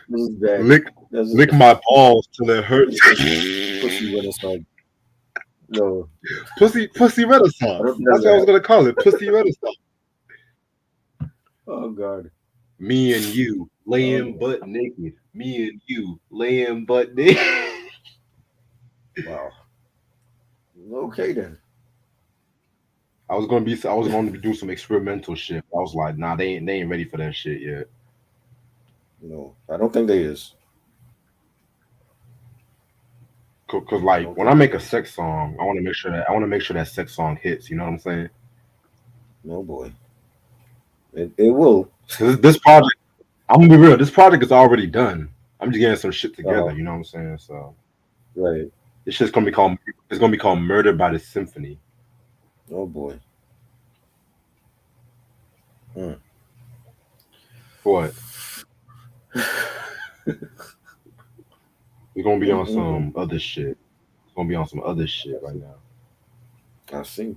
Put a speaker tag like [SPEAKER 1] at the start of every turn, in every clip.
[SPEAKER 1] This is bad.
[SPEAKER 2] Lick,
[SPEAKER 1] That's
[SPEAKER 2] lick my balls till it hurts.
[SPEAKER 1] pussy renaissance. No,
[SPEAKER 2] Pussy
[SPEAKER 1] I
[SPEAKER 2] Renaissance.
[SPEAKER 1] don't think
[SPEAKER 2] That's
[SPEAKER 1] that's
[SPEAKER 2] what I was
[SPEAKER 1] a.
[SPEAKER 2] gonna call it. Pussy Renaissance.
[SPEAKER 1] Oh God.
[SPEAKER 2] Me and you laying
[SPEAKER 1] Oh
[SPEAKER 2] butt naked. Me and you laying butt naked.
[SPEAKER 1] wow. Okay then.
[SPEAKER 2] I was going to be doing some experimental shit. I was like, nah, they ain't ready for that shit yet.
[SPEAKER 1] No, I don't think there is.
[SPEAKER 2] Cause
[SPEAKER 1] I
[SPEAKER 2] like
[SPEAKER 1] don't
[SPEAKER 2] when I
[SPEAKER 1] think there
[SPEAKER 2] make a
[SPEAKER 1] is.
[SPEAKER 2] sex song, I want to make sure that sex song hits. You know what I'm saying?
[SPEAKER 1] No boy. It will.
[SPEAKER 2] Cause this project, I'm gonna be real. This project is already done. I'm just getting some shit together.
[SPEAKER 1] Uh
[SPEAKER 2] You know what I'm saying? So
[SPEAKER 1] right.
[SPEAKER 2] this shit's gonna be called. It's gonna be called Murder by the Symphony.
[SPEAKER 1] Oh boy. Mm.
[SPEAKER 2] What? We're gonna be on
[SPEAKER 1] Mm-mm-mm.
[SPEAKER 2] some other shit. It's gonna be on some other shit right now.
[SPEAKER 1] I see.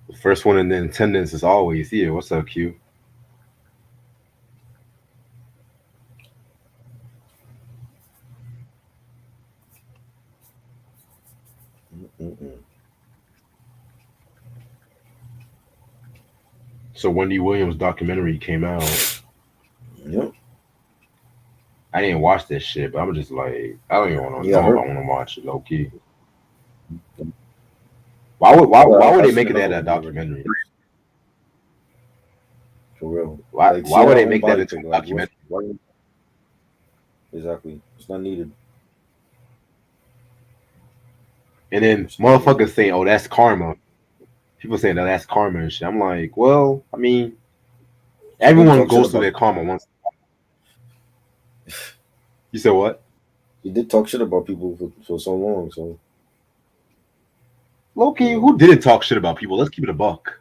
[SPEAKER 2] The first one in the attendance is always here. What's up, Q?
[SPEAKER 1] Mm-mm-mm.
[SPEAKER 2] So Wendy Williams documentary came out.
[SPEAKER 1] Yep.
[SPEAKER 2] I didn't watch that shit, but I'm just like, I don't even want to
[SPEAKER 1] Yeah, I
[SPEAKER 2] know if I
[SPEAKER 1] heard.
[SPEAKER 2] want to watch it, low key.
[SPEAKER 1] Them.
[SPEAKER 2] Why
[SPEAKER 1] Well,
[SPEAKER 2] would
[SPEAKER 1] I've
[SPEAKER 2] they
[SPEAKER 1] seen
[SPEAKER 2] make it
[SPEAKER 1] enough
[SPEAKER 2] that
[SPEAKER 1] of
[SPEAKER 2] a
[SPEAKER 1] them already.
[SPEAKER 2] documentary?
[SPEAKER 1] For real.
[SPEAKER 2] Why
[SPEAKER 1] Like she
[SPEAKER 2] why
[SPEAKER 1] had
[SPEAKER 2] would
[SPEAKER 1] her
[SPEAKER 2] they
[SPEAKER 1] own
[SPEAKER 2] make that
[SPEAKER 1] body
[SPEAKER 2] into
[SPEAKER 1] pic.
[SPEAKER 2] a
[SPEAKER 1] Like what's
[SPEAKER 2] documentary?
[SPEAKER 1] why exactly? It's not needed.
[SPEAKER 2] And then
[SPEAKER 1] It's not needed.
[SPEAKER 2] motherfuckers saying, "Oh, that's karma." People saying that that's karma and shit. I'm like, well, I mean,
[SPEAKER 1] She did
[SPEAKER 2] everyone
[SPEAKER 1] talk shit
[SPEAKER 2] goes through
[SPEAKER 1] about
[SPEAKER 2] their karma once. You said what?
[SPEAKER 1] she did talk shit about people for so long. So you
[SPEAKER 2] Loki,
[SPEAKER 1] know.
[SPEAKER 2] who didn't talk shit about people? Let's keep it a buck.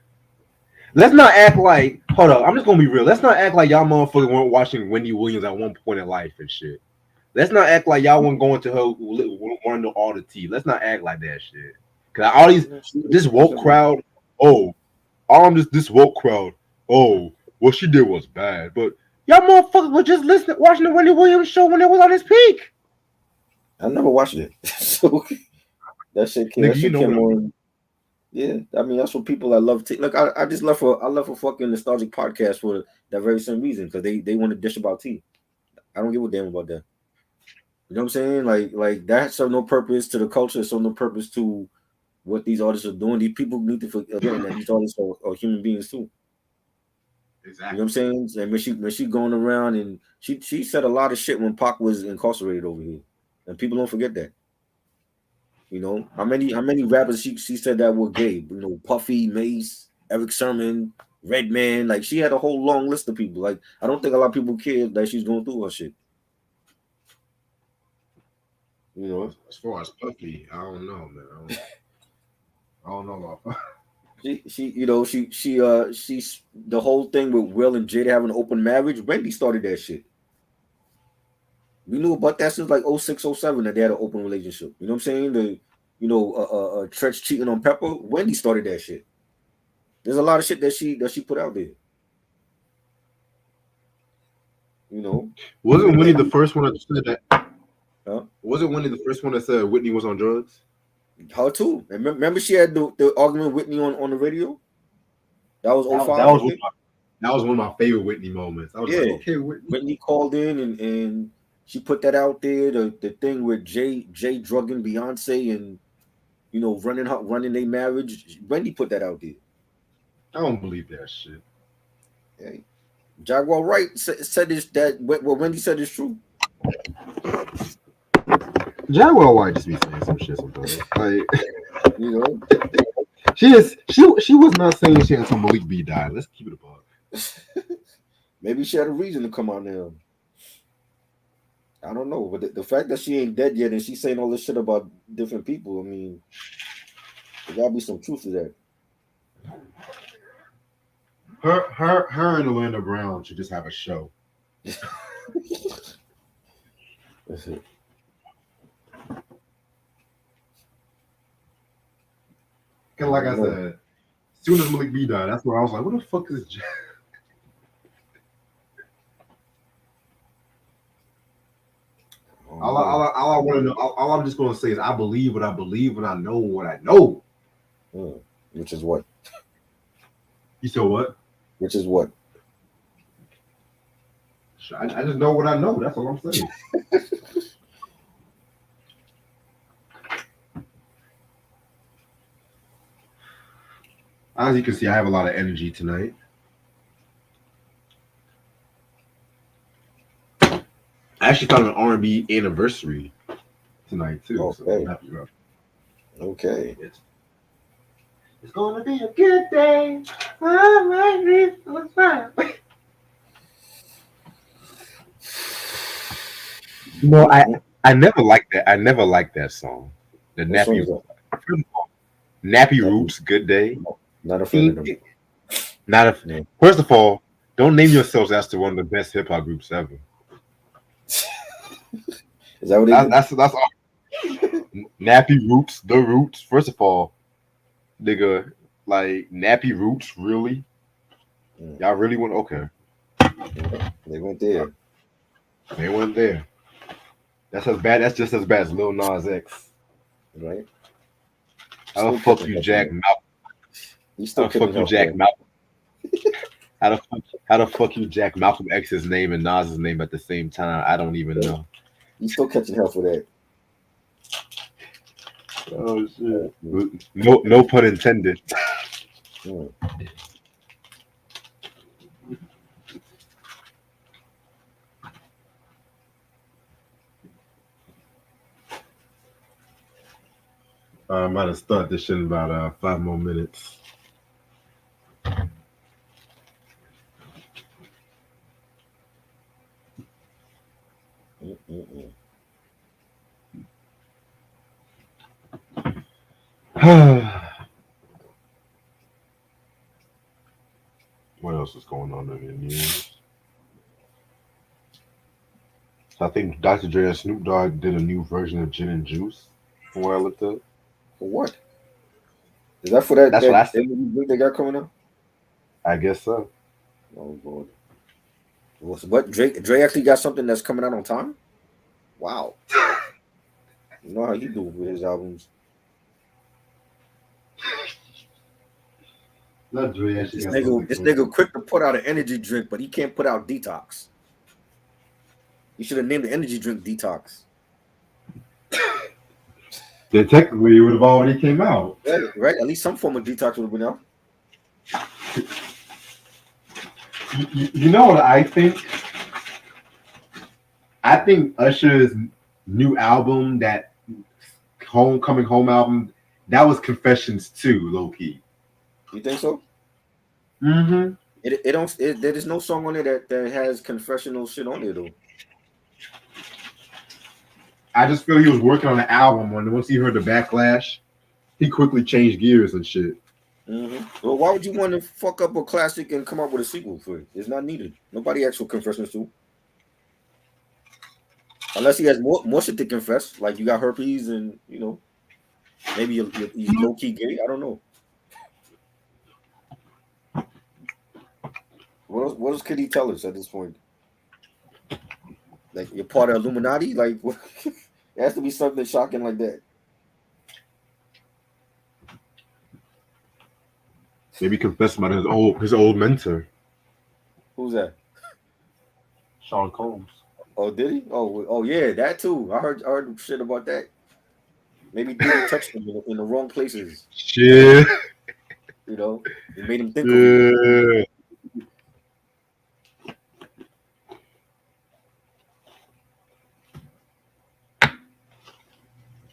[SPEAKER 2] Let's not act like. Hold up, I'm just gonna be real. Let's not act like y'all motherfuckers weren't watching Wendy Williams at one point in life and shit. Let's not act like y'all weren't going to her wanting to all the tea. Let's not act like that shit. Cause all these
[SPEAKER 1] Yeah,
[SPEAKER 2] this
[SPEAKER 1] she
[SPEAKER 2] woke crowd. Oh, all I'm just this woke crowd. Oh, what she did was bad, but y'all motherfuckers were just listening, watching the Wendy Williams show when it was on its peak.
[SPEAKER 1] I never watched it. So
[SPEAKER 2] Nigga,
[SPEAKER 1] that
[SPEAKER 2] you
[SPEAKER 1] shit
[SPEAKER 2] know what
[SPEAKER 1] came
[SPEAKER 2] I mean.
[SPEAKER 1] on. Yeah, I mean that's what people I love. Look, I just left a fucking nostalgic podcast for that very same reason because they want to dish about tea. I don't give a damn about that. You know what I'm saying? Like that serve no purpose to the culture. Serve no purpose to what these artists are doing. These people need to forget that these artists are human beings too. You know what I'm
[SPEAKER 2] Exactly.
[SPEAKER 1] saying? And when she going around and she said a lot of shit when Pac was incarcerated over here, and people don't forget that. You know how many rappers she said that were gay. You know, Puffy, Mace, Eric Sermon, Redman. Like she had a whole long list of people. Like I don't think a lot of people care that she's going through her shit. You know,
[SPEAKER 2] As far as Puffy, I don't know, man. I don't know about.
[SPEAKER 1] she's the whole thing with Will and Jada having an open marriage. Wendy started that shit. We knew about that since like '06, '07 that they had an open relationship. You know what I'm saying? Tretch cheating on Pepper. Wendy started that shit. There's a lot of shit that she put out there. You know,
[SPEAKER 2] Wasn't Winnie
[SPEAKER 1] and
[SPEAKER 2] the first one that said that?
[SPEAKER 1] huh?
[SPEAKER 2] Wasn't Winnie the first one that said Whitney was on drugs?
[SPEAKER 1] Her too. And remember she had the argument with Whitney on the radio. That was
[SPEAKER 2] That
[SPEAKER 1] '05, I
[SPEAKER 2] was
[SPEAKER 1] think.
[SPEAKER 2] that was one of my favorite Whitney moments. I was like,
[SPEAKER 1] Yeah,
[SPEAKER 2] okay, Whitney.
[SPEAKER 1] Whitney called in and she put that out there. The thing with Jay drugging Beyonce and running their marriage. Wendy put that out there.
[SPEAKER 2] I don't believe that shit.
[SPEAKER 1] Hey, Jaguar Wright said this that what Wendy said is true.
[SPEAKER 2] Jaguar White just be saying some shit sometimes. Like
[SPEAKER 1] You know,
[SPEAKER 2] she was not saying shit until Malik B died. Let's keep it above.
[SPEAKER 1] maybe she had a reason to come out now. I don't know, but the fact that she ain't dead yet and she's saying all this shit about different people, I mean, there gotta be some truth to that.
[SPEAKER 2] Her and Orlando Brown should just have a show. Cause
[SPEAKER 1] I
[SPEAKER 2] like
[SPEAKER 1] don't
[SPEAKER 2] I
[SPEAKER 1] know.
[SPEAKER 2] said, soon as Malik B died, that's where I was like, what the fuck is Jack? All I want to know, all I'm just going to say is I believe what I believe and I know what I know.
[SPEAKER 1] Which is what?
[SPEAKER 2] You said what?
[SPEAKER 1] Which is what?
[SPEAKER 2] I just know what I know. That's all I'm saying. As you can see, I have a lot of energy tonight. I actually found an R&B anniversary tonight too.
[SPEAKER 1] Okay.
[SPEAKER 2] So I'm happy about it.
[SPEAKER 1] Okay.
[SPEAKER 2] It's gonna be a good day. All right, what's fine. No, I never liked that. I never liked that song. The
[SPEAKER 1] What song
[SPEAKER 2] Nappy
[SPEAKER 1] is that?
[SPEAKER 2] Nappy Roots, Good Day.
[SPEAKER 1] Not a fan of them.
[SPEAKER 2] Not a.
[SPEAKER 1] Yeah.
[SPEAKER 2] First of all, don't name yourselves after one of the best hip hop groups ever.
[SPEAKER 1] Is that what they
[SPEAKER 2] That's all. Nappy Roots, The Roots. First of all, nigga, like Nappy Roots, really? Y'all really went okay?
[SPEAKER 1] They went there.
[SPEAKER 2] They went there. That's as bad. That's just as bad as Lil Nas X.
[SPEAKER 1] Right?
[SPEAKER 2] How the fuck you, Jack Malcolm? How the fuck you, Jack Malcolm? How the fuck you, Jack Malcolm X's name and Nas's name at the same time? I don't even know.
[SPEAKER 1] You still catching hell for that?
[SPEAKER 2] Oh shit! No pun intended. I'm about to start this shit in about 5 more minutes. What else is going on in the news? I think Dr. Dre and Snoop Dogg did a new version of Gin and Juice. From where I looked up.
[SPEAKER 1] For what? Is that for that?
[SPEAKER 2] That's what I said.
[SPEAKER 1] They got coming up.
[SPEAKER 2] I guess so.
[SPEAKER 1] Oh Lord. What Dre actually got something that's coming out on time? Wow. You know how you do with his albums.
[SPEAKER 2] Not Dre actually
[SPEAKER 1] This nigga quick to put out an energy drink, but he can't put out Detox. You should have named the energy drink Detox.
[SPEAKER 2] Then technically it would have already came out.
[SPEAKER 1] Right? At least some form of detox would have been out.
[SPEAKER 2] You know what I think? I think Usher's new album, that Homecoming Home album, that was Confessions too, low key.
[SPEAKER 1] You think so?
[SPEAKER 2] Mm-hmm.
[SPEAKER 1] There is no song on there that has confessional shit on there though.
[SPEAKER 2] I just feel he was working on the album, and once he heard the backlash, he quickly changed gears and shit.
[SPEAKER 1] Mm-hmm. Well, why would you want to fuck up a classic and come up with a sequel for it? It's not needed. Nobody asked for confessions too. Unless he has more shit to confess, like you got herpes and maybe you're low key gay. I don't know. What else could he tell us at this point? Like you're part of Illuminati? Like what? It has to be something shocking like that.
[SPEAKER 2] Maybe confess about his old mentor.
[SPEAKER 1] Who's that?
[SPEAKER 2] Sean Combs.
[SPEAKER 1] Oh, did he? Oh yeah, that too. I heard shit about that. Maybe Diddy touched him in the wrong places.
[SPEAKER 2] Shit.
[SPEAKER 1] It made him think of it.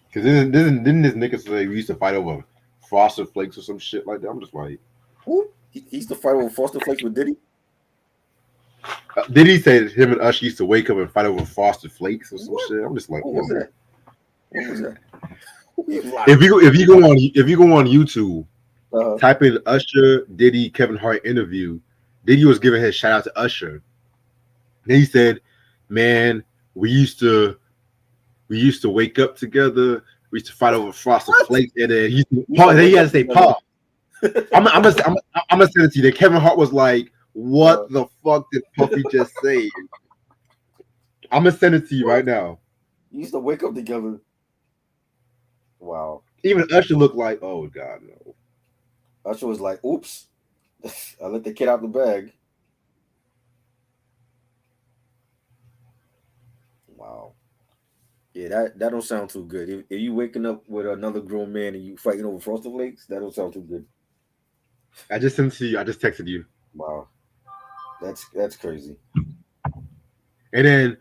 [SPEAKER 2] Because didn't this nigga say we used to fight over Frosted Flakes or some shit like that? I'm just like,
[SPEAKER 1] who? He used to fight over Frosted Flakes with Diddy?
[SPEAKER 2] Diddy say him and Usher used to wake up and fight over Frosted Flakes or some shit? I'm just like,
[SPEAKER 1] what was that? What was that?
[SPEAKER 2] If you go on YouTube, type in Usher Diddy Kevin Hart interview. Diddy was giving his shout out to Usher. Then he said, "Man, we used to wake up together. We used to fight over Frosted Flakes." And then he had to say, "Paul." I'm gonna send it to you. That Kevin Hart was like, "What the fuck did Puffy just say?" I'm gonna send it to you right now.
[SPEAKER 1] You used to wake up together. Wow.
[SPEAKER 2] Even Usher looked like, "Oh God, no."
[SPEAKER 1] Usher was like, "Oops, I let the kid out the bag." Wow. Yeah, that don't sound too good. If you waking up with another grown man and you fighting over Frosted Flakes, that don't sound too good.
[SPEAKER 2] I just sent it to you. I just texted you,
[SPEAKER 1] Wow, that's crazy.
[SPEAKER 2] and then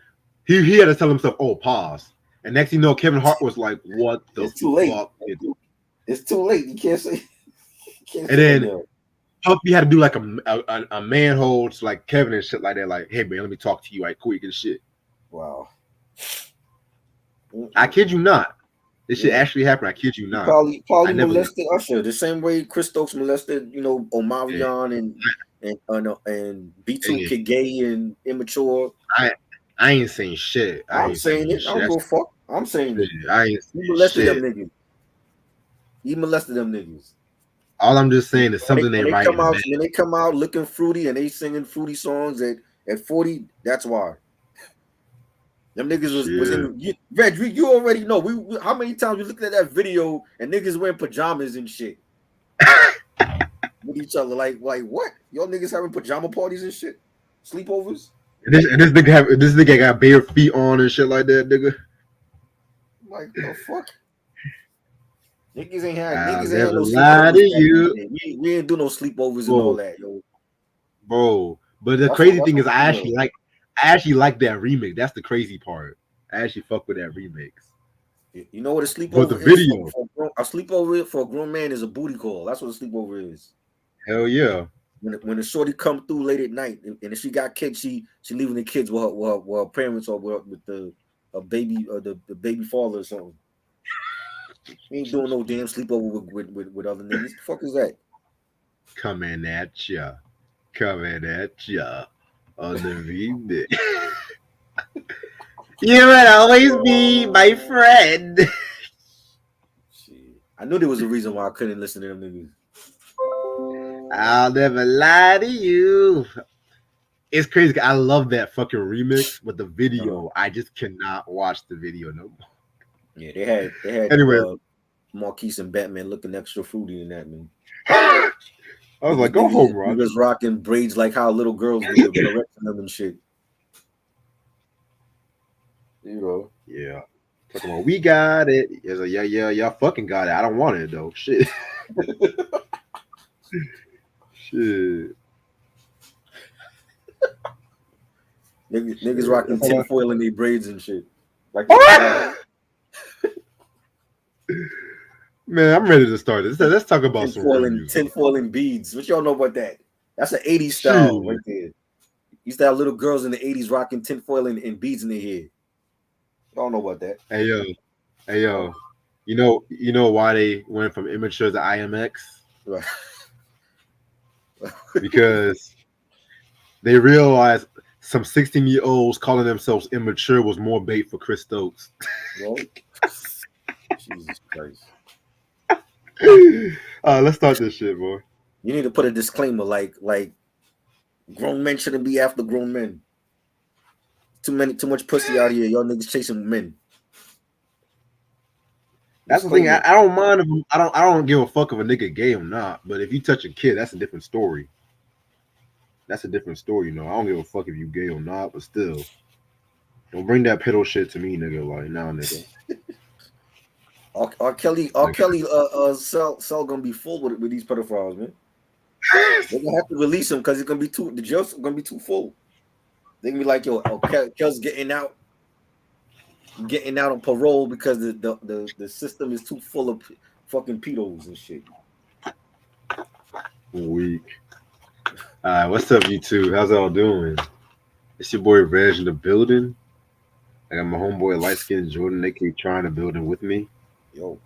[SPEAKER 2] he had to tell himself, "Oh, pause." And next thing you know, Kevin Hart was like, "What the
[SPEAKER 1] It's too late.
[SPEAKER 2] fuck?"
[SPEAKER 1] It's too late. You can't say. You can't
[SPEAKER 2] And
[SPEAKER 1] say that
[SPEAKER 2] then
[SPEAKER 1] now.
[SPEAKER 2] Puffy had to do like a manhole to like Kevin and shit like that. Like, "Hey man, let me talk to you right quick and shit."
[SPEAKER 1] Wow.
[SPEAKER 2] I
[SPEAKER 1] Mm-mm.
[SPEAKER 2] kid you not. This shit
[SPEAKER 1] Yeah.
[SPEAKER 2] actually happened. I kid you
[SPEAKER 1] He
[SPEAKER 2] not.
[SPEAKER 1] probably
[SPEAKER 2] I never.
[SPEAKER 1] molested Usher the same way Chris Stokes molested,
[SPEAKER 2] Yeah,
[SPEAKER 1] Omarion and B2
[SPEAKER 2] yeah.
[SPEAKER 1] Kid Gay and Immature.
[SPEAKER 2] I I ain't saying shit. I
[SPEAKER 1] I'm
[SPEAKER 2] ain't saying
[SPEAKER 1] saying it. I
[SPEAKER 2] shit.
[SPEAKER 1] don't
[SPEAKER 2] That's
[SPEAKER 1] go fuck. I'm saying it.
[SPEAKER 2] I ain't
[SPEAKER 1] He
[SPEAKER 2] saying
[SPEAKER 1] molested them
[SPEAKER 2] shit.
[SPEAKER 1] niggas. He molested them niggas.
[SPEAKER 2] All I'm just saying is
[SPEAKER 1] When they
[SPEAKER 2] something they
[SPEAKER 1] when they
[SPEAKER 2] write
[SPEAKER 1] come
[SPEAKER 2] in
[SPEAKER 1] out
[SPEAKER 2] bed.
[SPEAKER 1] when they come out looking fruity and they singing fruity songs at 40, that's why. Them niggas was
[SPEAKER 2] Shit.
[SPEAKER 1] in Reg, you already know. How many times we looked at that video and niggas wearing pajamas and shit with each other. Like what? Y'all niggas having pajama parties and shit? Sleepovers?
[SPEAKER 2] This nigga got bare feet on and shit like that, nigga.
[SPEAKER 1] Like the fuck?
[SPEAKER 2] I'll
[SPEAKER 1] Niggas ain't had
[SPEAKER 2] never
[SPEAKER 1] no
[SPEAKER 2] lie to
[SPEAKER 1] sleepovers back in the
[SPEAKER 2] you,
[SPEAKER 1] day. We ain't do no sleepovers and all
[SPEAKER 2] bro,
[SPEAKER 1] that, yo.
[SPEAKER 2] bro. But the
[SPEAKER 1] That's for
[SPEAKER 2] crazy
[SPEAKER 1] that's
[SPEAKER 2] thing
[SPEAKER 1] for
[SPEAKER 2] is,
[SPEAKER 1] females.
[SPEAKER 2] I actually like that remix. That's the crazy part. I actually fuck with that remix.
[SPEAKER 1] You know what a
[SPEAKER 2] But the
[SPEAKER 1] sleepover is
[SPEAKER 2] video,
[SPEAKER 1] a sleepover for a grown man is a booty call. That's what a sleepover is.
[SPEAKER 2] hell yeah,
[SPEAKER 1] When the shorty come through late at night and if she got kids, she leaving the kids with her parents or with the a baby or the baby father or something. She ain't doing no damn sleepover with other niggas. The fuck is that?
[SPEAKER 2] coming at ya, coming at ya on the remix. You will always be my friend.
[SPEAKER 1] Shit. I knew there was a reason why I couldn't listen to them niggas.
[SPEAKER 2] I'll never lie to you. It's crazy. I love that fucking remix, but the
[SPEAKER 1] Uh-huh.
[SPEAKER 2] video, I just cannot watch the video no more.
[SPEAKER 1] Yeah, they had
[SPEAKER 2] Anyway,
[SPEAKER 1] Marquise and Batman looking extra fruity in that, man.
[SPEAKER 2] I was
[SPEAKER 1] Niggas,
[SPEAKER 2] like, go
[SPEAKER 1] niggas,
[SPEAKER 2] home, Ron.
[SPEAKER 1] niggas rocking braids like how little girls do with caressing them and shit. You know.
[SPEAKER 2] Yeah. Talking about we got it. It's like, yeah, y'all fucking got it. I don't want it though. Shit. Shit.
[SPEAKER 1] Niggas
[SPEAKER 2] Shit.
[SPEAKER 1] rocking
[SPEAKER 2] That's all
[SPEAKER 1] tinfoil in their braids and shit. Like they fly.
[SPEAKER 2] Man, I'm ready to start this. Let's talk about some real music.
[SPEAKER 1] Tinfoil and beads. What y'all know about that? That's an 80s
[SPEAKER 2] Shit.
[SPEAKER 1] style right there. Used to have little girls in the 80s rocking tinfoil and beads in their hair. Y'all know about that.
[SPEAKER 2] Hey yo. Hey
[SPEAKER 1] Huh?
[SPEAKER 2] yo. You know why they went from immature to IMX?
[SPEAKER 1] Right.
[SPEAKER 2] Because they realized some 16-year-olds calling themselves immature was more bait for Chris Stokes.
[SPEAKER 1] Well, Jesus Christ.
[SPEAKER 2] Let's start this shit, boy.
[SPEAKER 1] You need to put a disclaimer like grown men shouldn't be after grown men. Too much pussy out here. Y'all niggas chasing men.
[SPEAKER 2] That's the thing.
[SPEAKER 1] Disclaimer.
[SPEAKER 2] I don't mind if I don't give a fuck if a nigga gay or not. But if you touch a kid, that's a different story. That's a different story, you know. I don't give a fuck if you gay or not, but still, don't bring that pedo shit to me, nigga. Like, nah, nigga.
[SPEAKER 1] R.
[SPEAKER 2] Like,
[SPEAKER 1] Kelly, cell gonna be full with these pedophiles, man. They're gonna have to release him because it's gonna be the jail's gonna be too full. They gonna be like, yo, Kel's getting out on parole because the system is too full of fucking pedos and shit.
[SPEAKER 2] weak. What's up, you two? How's all doing? It's your boy Reg in the building. I got my homeboy light skinned Jordan. They keep trying to build in with me.
[SPEAKER 1] Yo,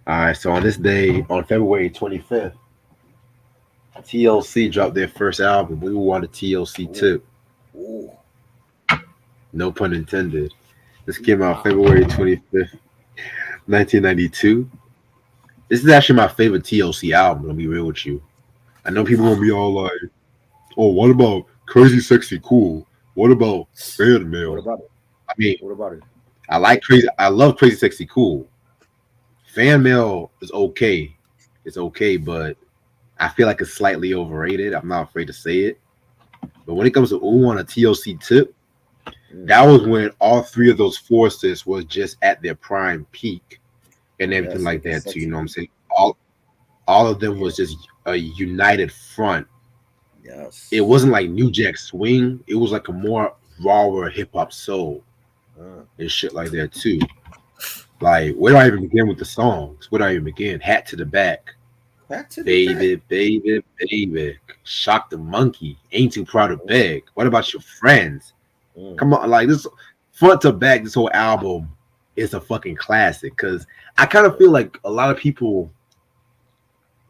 [SPEAKER 2] All right, so on this day, on February 25th, TLC dropped their first album. We want a TLC
[SPEAKER 1] ooh,
[SPEAKER 2] tip.
[SPEAKER 1] ooh,
[SPEAKER 2] No pun intended. This came out
[SPEAKER 1] wow,
[SPEAKER 2] February 25th, 1992. This is actually my favorite TLC album. I'll be real with you. I know people gonna be all like, "Oh, what about Crazy Sexy Cool? What about Fan
[SPEAKER 1] What
[SPEAKER 2] Mail?"
[SPEAKER 1] about it?
[SPEAKER 2] I mean,
[SPEAKER 1] What about it?
[SPEAKER 2] I like crazy. I love Crazy Sexy Cool. Fan Mail is okay. It's okay, but I feel like it's slightly overrated. I'm not afraid to say it. But when it comes to Ooh on a TLC tip,
[SPEAKER 1] Mm,
[SPEAKER 2] that was when all three of those forces was just at their prime peak and everything
[SPEAKER 1] yes,
[SPEAKER 2] like
[SPEAKER 1] looking
[SPEAKER 2] that too. You
[SPEAKER 1] sexy.
[SPEAKER 2] know what I'm saying? All of them was just a united front. It
[SPEAKER 1] Yes.
[SPEAKER 2] wasn't like New Jack Swing. It was like a more rawer hip hop soul
[SPEAKER 1] Uh,
[SPEAKER 2] and shit like that too. Like, where do I even begin with the songs? Where do I even begin? Hat to the back,
[SPEAKER 1] back to the back.
[SPEAKER 2] baby, baby, baby. Shock the monkey. Ain't too proud to beg. What about your friends?
[SPEAKER 1] Mm,
[SPEAKER 2] Come on, like this front to back. This whole album is a fucking classic. Cause I kind of feel like a lot of people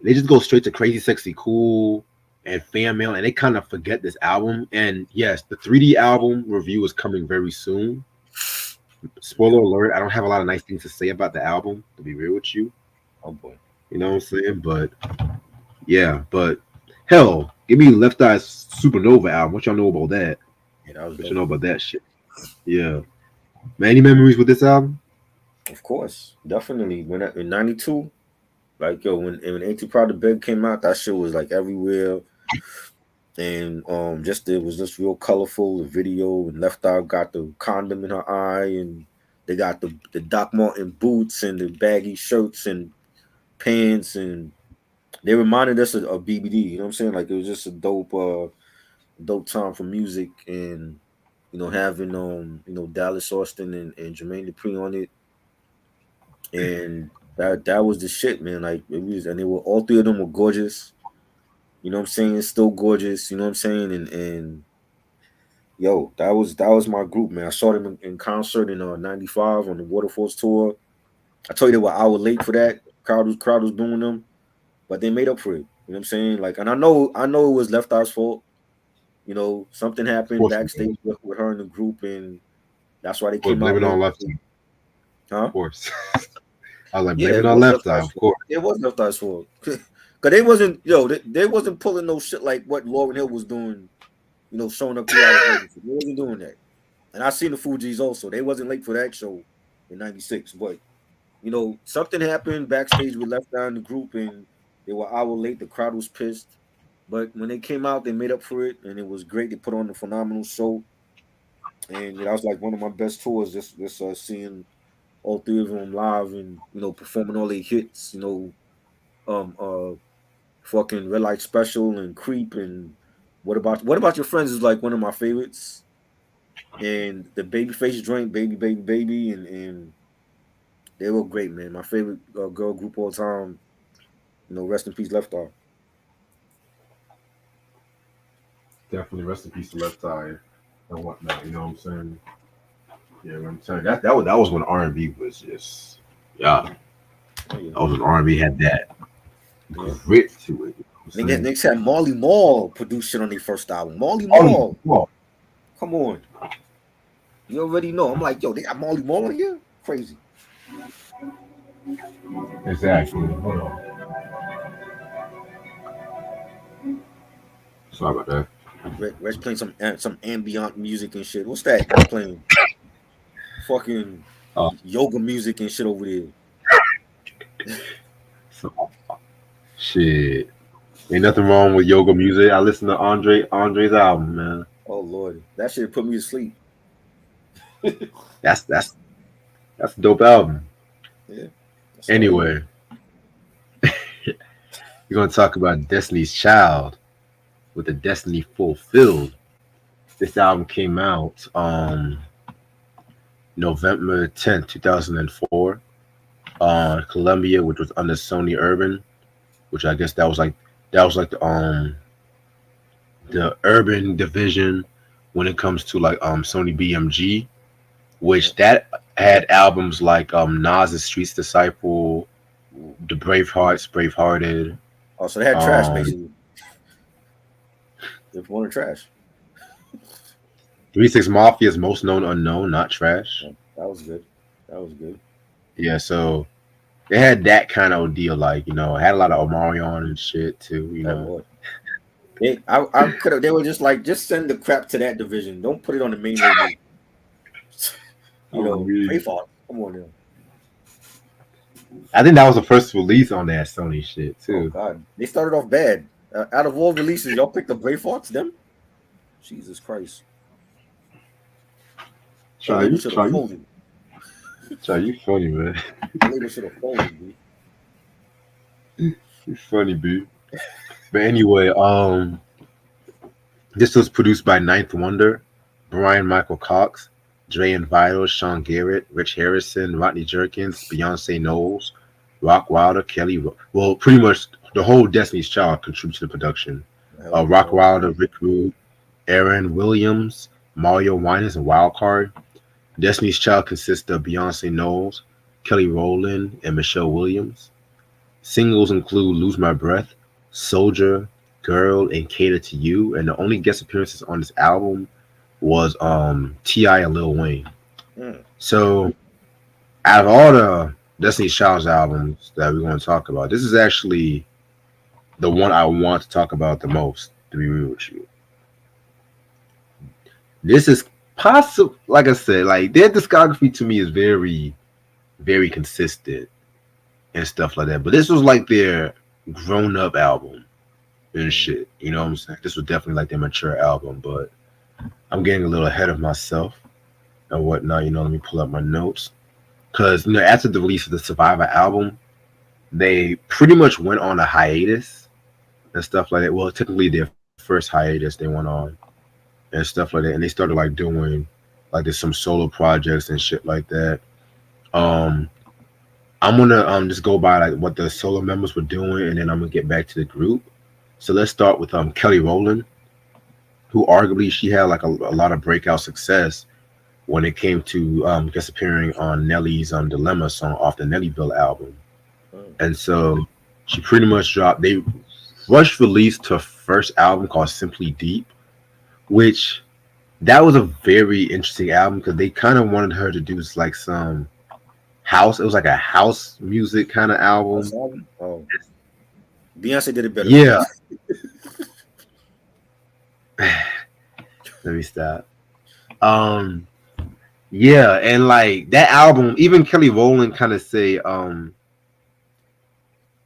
[SPEAKER 2] they just go straight to Crazy Sexy Cool and Fan Mail, and they kind of forget this album. And yes, the 3D album review is coming very soon. Spoiler
[SPEAKER 1] yep.
[SPEAKER 2] alert: I don't have a lot of nice things to say about the album. To be real with you,
[SPEAKER 1] Oh boy.
[SPEAKER 2] you know what I'm saying? But yeah, but hell, give me Left Eye's Supernova album. What y'all know about that?
[SPEAKER 1] Yeah, that was
[SPEAKER 2] What you
[SPEAKER 1] dope.
[SPEAKER 2] know about that shit? Yeah, man. Any memories with this album?
[SPEAKER 1] Of course, definitely. When in '92, like yo, when Ain't Too Proud to Beg came out, that shit was like everywhere, and just it was just real colorful. The video and Left Eye got the condom in her eye, and they got the Doc Martin boots and the baggy shirts and pants, and they reminded us of BBD. You know what I'm saying? Like it was just a dope time for music, and having Dallas Austin and Jermaine Dupri on it, and that was the shit, man. Like it was, and they were all three of them were gorgeous. You know what I'm saying? Still gorgeous. You know what I'm saying? And yo, that was my group, man. I saw them in concert in '95 on the Waterfalls tour. I told you they were an hour late for that. Crowd was booing them, but they made up for it. You know what I'm saying? Like, and I know it was Left Eye's fault. Something
[SPEAKER 2] Of
[SPEAKER 1] happened
[SPEAKER 2] course, we
[SPEAKER 1] backstage with her in the group, and that's why they
[SPEAKER 2] was
[SPEAKER 1] came
[SPEAKER 2] blame
[SPEAKER 1] out
[SPEAKER 2] it on
[SPEAKER 1] late.
[SPEAKER 2] Left Eye,
[SPEAKER 1] Huh?
[SPEAKER 2] of course. I was like,
[SPEAKER 1] Yeah,
[SPEAKER 2] blame it
[SPEAKER 1] it
[SPEAKER 2] on
[SPEAKER 1] was
[SPEAKER 2] Left
[SPEAKER 1] Left
[SPEAKER 2] Eye,
[SPEAKER 1] Eye's
[SPEAKER 2] of
[SPEAKER 1] fault.
[SPEAKER 2] course.
[SPEAKER 1] It was Left Eye's fault. Cause they wasn't pulling no shit like what Lauryn Hill was doing. Showing up 3 hours late. They wasn't doing that. And I seen the Fugees also. They wasn't late for that show in '96. But something happened backstage with Left Eye in the group, and they were an hour late. The crowd was pissed. But when they came out, they made up for it, and it was great. They put on a phenomenal show, and that was like one of my best tours. Just seeing all three of them live and performing all their hits. Um, uh, fucking Red Light Special and Creep and what about your friends is like one of my favorites. And the Babyface joint, Baby Baby Baby, and they were great, man. My favorite girl group all time. Rest in peace, Left Eye.
[SPEAKER 2] Definitely rest in peace to Left Eye and whatnot. You know what I'm saying? Yeah, I'm telling you, that was when R&B was just yeah.
[SPEAKER 1] Oh yeah,
[SPEAKER 2] That was when R&B had that
[SPEAKER 1] yeah.
[SPEAKER 2] grit to it. You know what I'm saying?
[SPEAKER 1] Niggas had Marley Marl produce shit on their first album. Marley
[SPEAKER 2] Oh,
[SPEAKER 1] Marl,
[SPEAKER 2] well,
[SPEAKER 1] come on, you already know. I'm like, yo, they got Marley Marl on here, crazy.
[SPEAKER 2] exactly. Hold on. Sorry about that.
[SPEAKER 1] Red's playing some ambient music and shit. What's that you playing? Fucking
[SPEAKER 2] Uh,
[SPEAKER 1] yoga music and shit over there.
[SPEAKER 2] so, shit. Ain't nothing wrong with yoga music. I listen to Andre's album, man.
[SPEAKER 1] Oh Lord, that shit put me to sleep.
[SPEAKER 2] That's that's that's a dope album.
[SPEAKER 1] Yeah, that's all it is.
[SPEAKER 2] Anyway, we're gonna talk about Destiny's Child with the Destiny Fulfilled. This album came out November 10th, 2004 on Columbia, which was under Sony Urban, which I guess that was like the urban division when it comes to like Sony BMG,
[SPEAKER 1] Yeah.
[SPEAKER 2] which that had albums like Nas's Streets Disciple,
[SPEAKER 1] Ooh.
[SPEAKER 2] The Bravehearted,
[SPEAKER 1] Oh, so they had trash
[SPEAKER 2] um
[SPEAKER 1] basically. They wanted trash.
[SPEAKER 2] 3 6 Mafia's Most Known Unknown, not trash.
[SPEAKER 1] Yeah, that was good. That was good.
[SPEAKER 2] Yeah, so They had that kind of deal, like had a lot of Omarion and shit too.
[SPEAKER 1] Oh Lord. I could have. They were just like, just send the crap to that division. Don't put it on the main label.
[SPEAKER 2] Oh,
[SPEAKER 1] Pray
[SPEAKER 2] we.
[SPEAKER 1] for it. Come on now.
[SPEAKER 2] I think that was the first release on that Sony shit
[SPEAKER 1] Oh
[SPEAKER 2] too.
[SPEAKER 1] God, they started off bad. Out of all releases, y'all picked the Bravehearts. Them, Jesus Christ, that
[SPEAKER 2] Try
[SPEAKER 1] label
[SPEAKER 2] you,
[SPEAKER 1] should have
[SPEAKER 2] try you,
[SPEAKER 1] folded.
[SPEAKER 2] try you funny man.
[SPEAKER 1] That label should have folded, B.
[SPEAKER 2] You funny, B. But anyway, this was produced by Ninth Wonder, Brian Michael Cox, Dre and Vital, Sean Garrett, Rich Harrison, Rodney Jerkins, Beyonce Knowles, Rock Wilder, Well, pretty much the whole Destiny's Child contributed to the production.
[SPEAKER 1] Hell yeah,
[SPEAKER 2] Rock
[SPEAKER 1] man.
[SPEAKER 2] Wilder, Rick Rude, Aaron Williams, Mario Winans, and Wildcard. Destiny's Child consists of Beyonce Knowles, Kelly Rowland, and Michelle Williams. Singles include Lose My Breath, Soldier, Girl, and Cater to You. And the only guest appearances on this album was T.I. and Lil Wayne.
[SPEAKER 1] Mm.
[SPEAKER 2] So out of all the Destiny's Child's albums that we're going to talk about, this is actually the one I want to talk about the most, to be real with you. This is possible, like I said, like their discography to me is very, very consistent and stuff like that. But this was like their grown up album and
[SPEAKER 1] Mm.
[SPEAKER 2] shit. You know what I'm saying? This was definitely like their mature album, but I'm getting a little ahead of myself and whatnot. Let me pull up my notes. Because, after the release of the Survivor album, they pretty much went on a hiatus and stuff like that. Well, technically their first hiatus they went on and stuff like that. And they started like doing like there's some solo projects and shit like that. Um, I'm gonna just go by like what the solo members were doing, and then I'm gonna get back to the group. So let's start with Kelly Rowland, who arguably she had like a lot of breakout success when it came to guest appearing on Nelly's Dilemma song off the Nellyville album.
[SPEAKER 1] Mm.
[SPEAKER 2] And so she pretty much dropped. They rushed released her first album called Simply Deep, which that was a very interesting album because they kind of wanted her to do like some house. It was like a house music kind of
[SPEAKER 1] House
[SPEAKER 2] album.
[SPEAKER 1] album. Oh, Beyonce did it better.
[SPEAKER 2] Yeah. Let me stop. Um, yeah, and like that album, even Kelly Rowland kind of say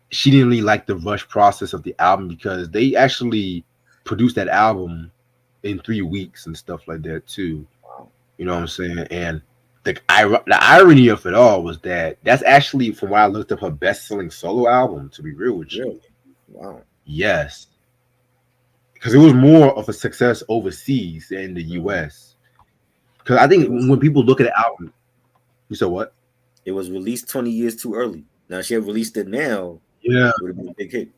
[SPEAKER 2] she didn't really like the rush process of the album because they actually produced that album in 3 weeks and stuff like that too.
[SPEAKER 1] Wow.
[SPEAKER 2] You know what I'm saying? And the irony of it all was that that's actually, from what I looked up, her best selling solo album. To be real with you,
[SPEAKER 1] Really? Wow.
[SPEAKER 2] yes, because it was more of a success overseas than in the
[SPEAKER 1] Mm.
[SPEAKER 2] U.S. Because I think
[SPEAKER 1] It was
[SPEAKER 2] when people look at the album, you said what?
[SPEAKER 1] it was released 20 years too early. Now, if she had released it now,
[SPEAKER 2] Yeah,
[SPEAKER 1] it would have been a big hit.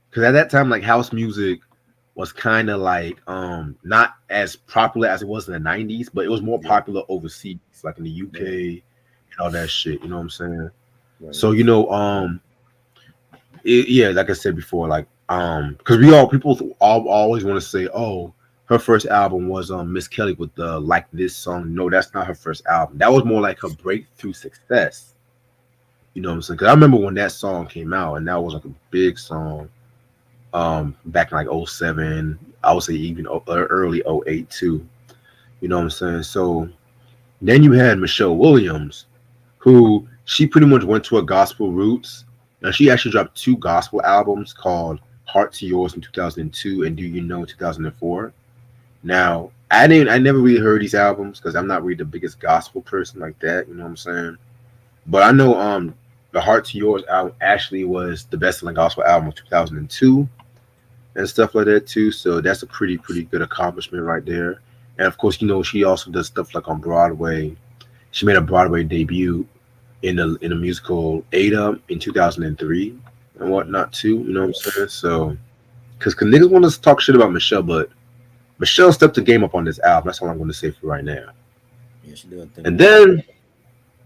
[SPEAKER 2] because at that time, like house music was kind of like not as popular as it was in the '90s, but it was more
[SPEAKER 1] Yeah.
[SPEAKER 2] popular overseas, like in the
[SPEAKER 1] Yeah.
[SPEAKER 2] UK and all that shit. You know what I'm saying?
[SPEAKER 1] Right.
[SPEAKER 2] So yeah, like I said before, like because we all people always want to say, oh, her first album was Miss Kelly with the Like This song. No, that's not her first album. That was more like her breakthrough success. You know what I'm saying? Because I remember when that song came out, and that was like a big song. Back in like '07, I would say even early '08 too. You know what I'm saying? So then you had Michelle Williams, who she pretty much went to her gospel roots. Now she actually dropped two gospel albums called Heart to Yours in 2002 and Do You Know in 2004. Now I never really heard these albums because I'm not really the biggest gospel person like that. You know what I'm saying? But I know the Heart to Yours album actually was the best selling gospel album of 2002 and stuff like that too. So that's a pretty good accomplishment right there. And of course, she also does stuff like on Broadway. She made a Broadway debut in a musical Ada in 2003 and whatnot too. You know what I'm saying? So because niggas want to talk shit about Michelle, but Michelle stepped the game up on this album. That's all I'm going to say for right now.
[SPEAKER 1] Yeah, she did a thing.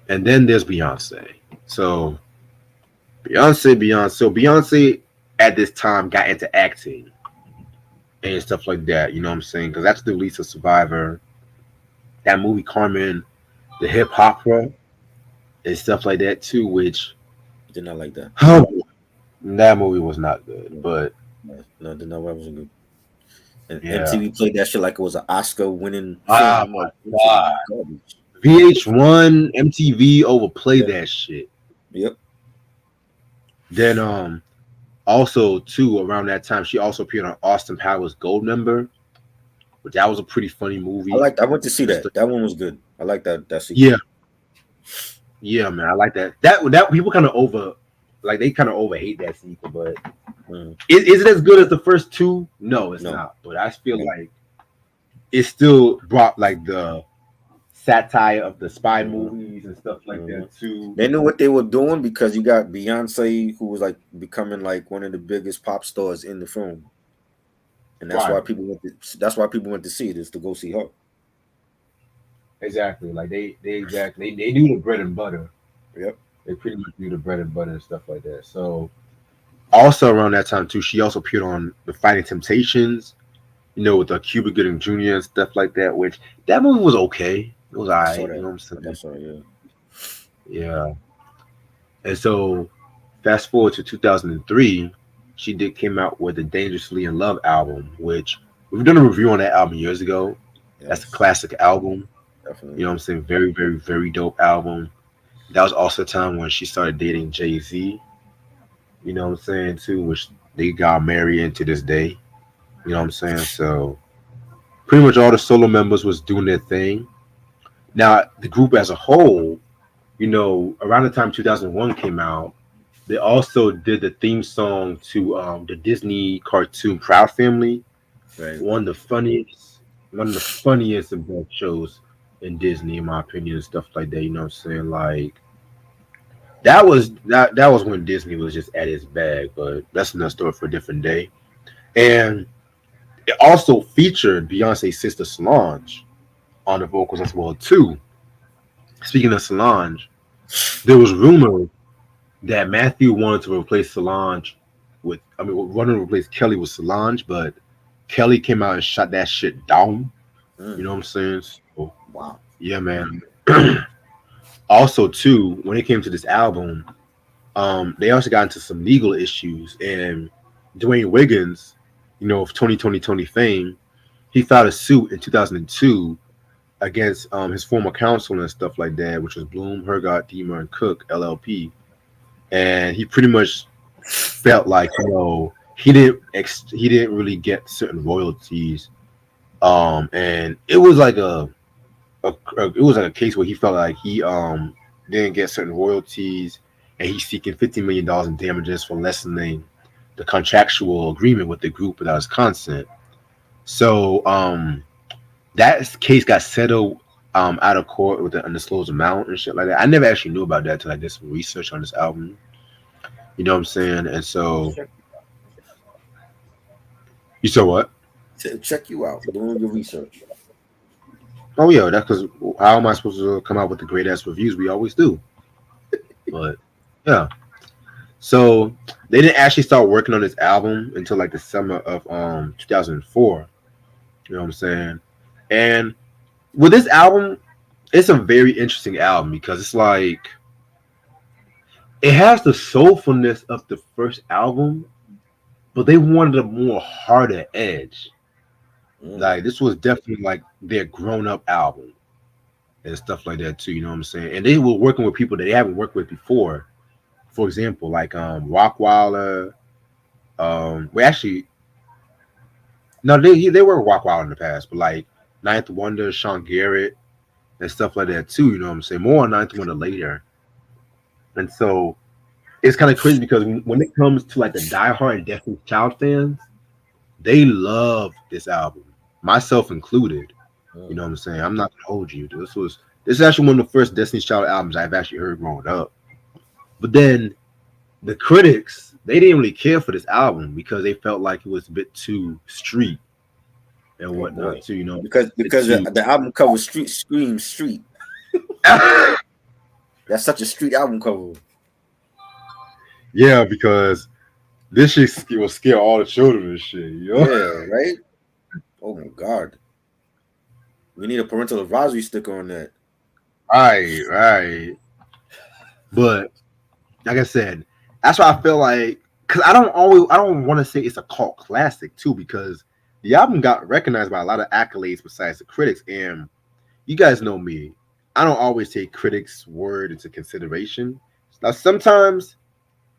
[SPEAKER 2] And then there's Beyonce. So Beyonce at this time got into acting and stuff like that. You know what I'm saying? Because after the release of Survivor, that movie Carmen, the hip opera, and stuff like that too. Which
[SPEAKER 1] Did not like that.
[SPEAKER 2] oh, that movie was not good,
[SPEAKER 1] No,
[SPEAKER 2] but
[SPEAKER 1] no, did not. That wasn't good. And
[SPEAKER 2] yeah.
[SPEAKER 1] MTV played that shit like it was an Oscar-winning film.
[SPEAKER 2] Oh
[SPEAKER 1] I'm
[SPEAKER 2] my
[SPEAKER 1] like, this shit is
[SPEAKER 2] god.
[SPEAKER 1] garbage.
[SPEAKER 2] VH1, MTV overplayed
[SPEAKER 1] Yeah.
[SPEAKER 2] that shit.
[SPEAKER 1] Yep.
[SPEAKER 2] Then also too around that time she also appeared on Austin Powers Goldmember, which that was a pretty funny
[SPEAKER 1] I
[SPEAKER 2] movie.
[SPEAKER 1] liked. I went to see
[SPEAKER 2] Just
[SPEAKER 1] that. That one was good. I like that
[SPEAKER 2] yeah,
[SPEAKER 1] sequel.
[SPEAKER 2] yeah, man, I like that. That people kind of over, like they kind of over hate that sequel, but
[SPEAKER 1] Mm,
[SPEAKER 2] is it as good as the first two? No, it's
[SPEAKER 1] no,
[SPEAKER 2] not. But I feel
[SPEAKER 1] no.
[SPEAKER 2] like it still brought like the satire of the spy
[SPEAKER 1] Hmm.
[SPEAKER 2] movies and stuff like
[SPEAKER 1] Hmm.
[SPEAKER 2] that too.
[SPEAKER 1] They knew what they were doing because you got Beyonce, who was like becoming like one of the biggest pop stars in the film, and that's why
[SPEAKER 2] Right.
[SPEAKER 1] people went. That's why people went to see it, is to go see her.
[SPEAKER 2] Exactly. Like they exactly they knew the bread and butter.
[SPEAKER 1] Yep.
[SPEAKER 2] They pretty much knew the bread and butter and stuff like that. So also around that time too, she also appeared on the Fighting Temptations, with Cuba Gooding Jr. and stuff like that. Which that movie was okay. It was
[SPEAKER 1] I saw
[SPEAKER 2] alright. You
[SPEAKER 1] that.
[SPEAKER 2] know what I'm
[SPEAKER 1] I
[SPEAKER 2] saying?
[SPEAKER 1] just saw it. Yeah.
[SPEAKER 2] Yeah. And so fast forward to 2003, she did came out with the Dangerously in Love album, which we've done a review on that album years ago. That's a
[SPEAKER 1] Yes.
[SPEAKER 2] classic album. You
[SPEAKER 1] Definitely.
[SPEAKER 2] know what I'm saying? Very, very, very dope album. That was also a time when she started dating Jay-Z. You know what I'm saying too, which they got married into this day. You know what I'm saying? So pretty much all the solo members was doing their thing. Now the group as a whole, around the time 2001 came out, they also did the theme song to the Disney cartoon Proud Family,
[SPEAKER 1] Right.
[SPEAKER 2] one of the funniest, one of the funniest and best shows in Disney, in my opinion, and stuff like that. You know what I'm saying? Like that was when Disney was just at its bag, but that's another story for a different day. And it also featured Beyonce's sister Solange on the vocals as well too. Speaking of Solange, there was rumor that Matthew wanted to replace Solange wanted to replace Kelly with Solange, but Kelly came out and shut that shit down. You
[SPEAKER 1] Mm,
[SPEAKER 2] know what I'm saying? So,
[SPEAKER 1] wow.
[SPEAKER 2] yeah, man. Also, too, when it came to this album, they also got into some legal issues, and Dwayne Wiggins, of 2020 fame, he filed a suit in 2002 against his former counsel and stuff like that, which was Bloom, Hergott, Deemer, and Cook LLP, and he pretty much felt like he didn't really get certain royalties, and it was like it was like a case where he felt like he didn't get certain royalties, and he's seeking $50 million in damages for lessening the contractual agreement with the group without his consent. So that case got settled out of court with an undisclosed amount and shit like that. I never actually knew about that until I did some research on this album. You know what I'm saying? And so
[SPEAKER 1] Check,
[SPEAKER 2] you said what?
[SPEAKER 1] check you out doing your research.
[SPEAKER 2] Oh yeah, that's because how am I supposed to come out with the great ass reviews we always do? But yeah, so they didn't actually start working on this album until like the summer of 2004. You know what I'm saying? And with this album, it's a very interesting album because it's like it has the soulfulness of the first album, but they wanted a more harder edge.
[SPEAKER 1] Mm,
[SPEAKER 2] Like this was definitely like their grown up album and stuff like that too. You know what I'm saying? And they were working with people that they haven't worked with before. For example, like Rockwilder. We actually no, they were Rockwilder in the past, but like Ninth Wonder, Sean Garrett, and stuff like that too. You know what I'm saying? More on Ninth Wonder later. And so it's kind of crazy because when it comes to like the diehard Destiny's Child fans, they love this album, myself included. You
[SPEAKER 1] mm.
[SPEAKER 2] know what I'm saying? I'm not gonna hold you. This is actually one of the first Destiny's Child albums I've actually heard growing up. But then the critics, they didn't really care for this album because they felt like it was a bit too street and
[SPEAKER 1] Oh
[SPEAKER 2] whatnot
[SPEAKER 1] boy,
[SPEAKER 2] too. Bit
[SPEAKER 1] because
[SPEAKER 2] too.
[SPEAKER 1] the album cover street screams street. That's such a street album cover.
[SPEAKER 2] Yeah, because this shit will scare all the children and shit.
[SPEAKER 1] Yeah, right. Oh my god, we need a parental advisory sticker on that.
[SPEAKER 2] Right, right. But like I said, that's why I feel like because I don't want to say it's a cult classic too because the album got recognized by a lot of accolades besides the critics. And you guys know me, I don't always take critics' word into consideration. Now sometimes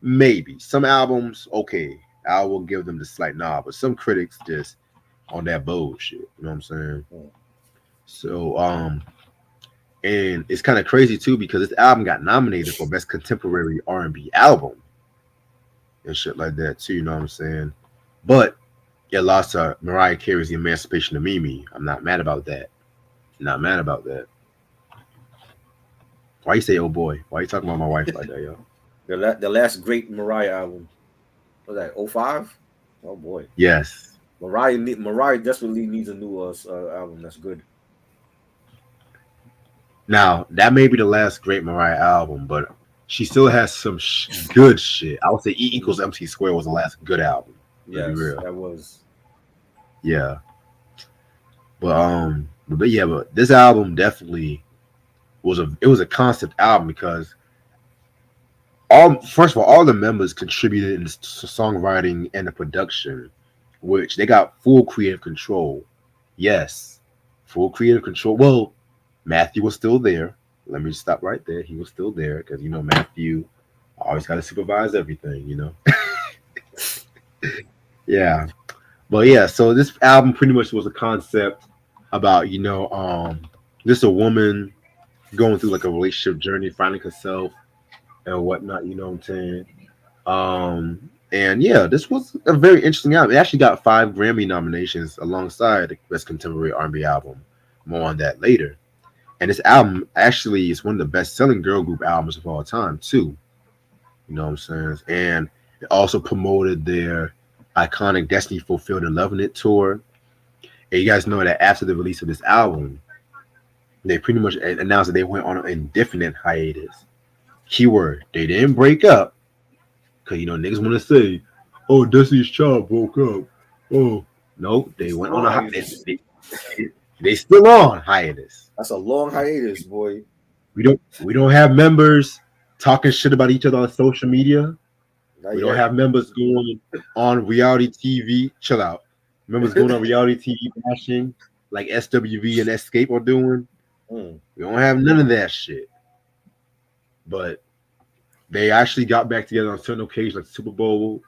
[SPEAKER 2] maybe some albums, okay, I will give them the slight nod, but some critics just on that bullshit. You know what I'm saying?
[SPEAKER 1] Mm.
[SPEAKER 2] So and it's kind of crazy too because this album got nominated for best contemporary R&B album and shit like that too. You know what I'm saying? But it lost to Mariah Carey's "The Emancipation of Mimi." I'm not mad about that. Not mad about that. Why you say, "Oh boy"? Why you talking about my wife like that, yo?
[SPEAKER 1] The last great Mariah album was that 05? Oh boy,
[SPEAKER 2] Yes.
[SPEAKER 1] Mariah desperately needs a new album that's good.
[SPEAKER 2] Now that may be the last great Mariah album, but she still has some good shit. I would say E
[SPEAKER 1] Mhm.
[SPEAKER 2] equals MC square was the last good album. Let's be
[SPEAKER 1] Yes,
[SPEAKER 2] real.
[SPEAKER 1] that was.
[SPEAKER 2] Yeah, but yeah, but this album definitely was a concept album because all first of all the members contributed in the songwriting and the production, which they got full creative control. Yes, full creative control. Well, Matthew was still there. Let me just stop right there. He was still there because Matthew always got to supervise everything. Yeah, but yeah. So this album pretty much was a concept about just a woman going through like a relationship journey, finding herself and whatnot. You know what I'm saying? And yeah, this was a very interesting album. It actually got 5 Grammy nominations alongside the Best Contemporary R&B Album. More on that later. And this album actually is one of the best-selling girl group albums of all time, too. You know what I'm saying? And it also promoted their iconic Destiny Fulfilled and Loving It tour. And you guys know that after the release of this album, they pretty much announced that they went on an indefinite hiatus. Keyword, they didn't break up, because niggas want to say, "Oh, Destiny's Child broke up." Oh, no, they
[SPEAKER 1] It's
[SPEAKER 2] went on a
[SPEAKER 1] long.
[SPEAKER 2] hiatus. They still on hiatus.
[SPEAKER 1] That's a long hiatus, boy.
[SPEAKER 2] We don't have members talking shit about each other on social media.
[SPEAKER 1] Not
[SPEAKER 2] We don't
[SPEAKER 1] yet.
[SPEAKER 2] have members going on reality TV. Chill out. Members going on reality TV bashing like SWV and Escape are doing.
[SPEAKER 1] Mm.
[SPEAKER 2] We don't have none of that shit. But they actually got back together on certain occasions, like Super Bowl.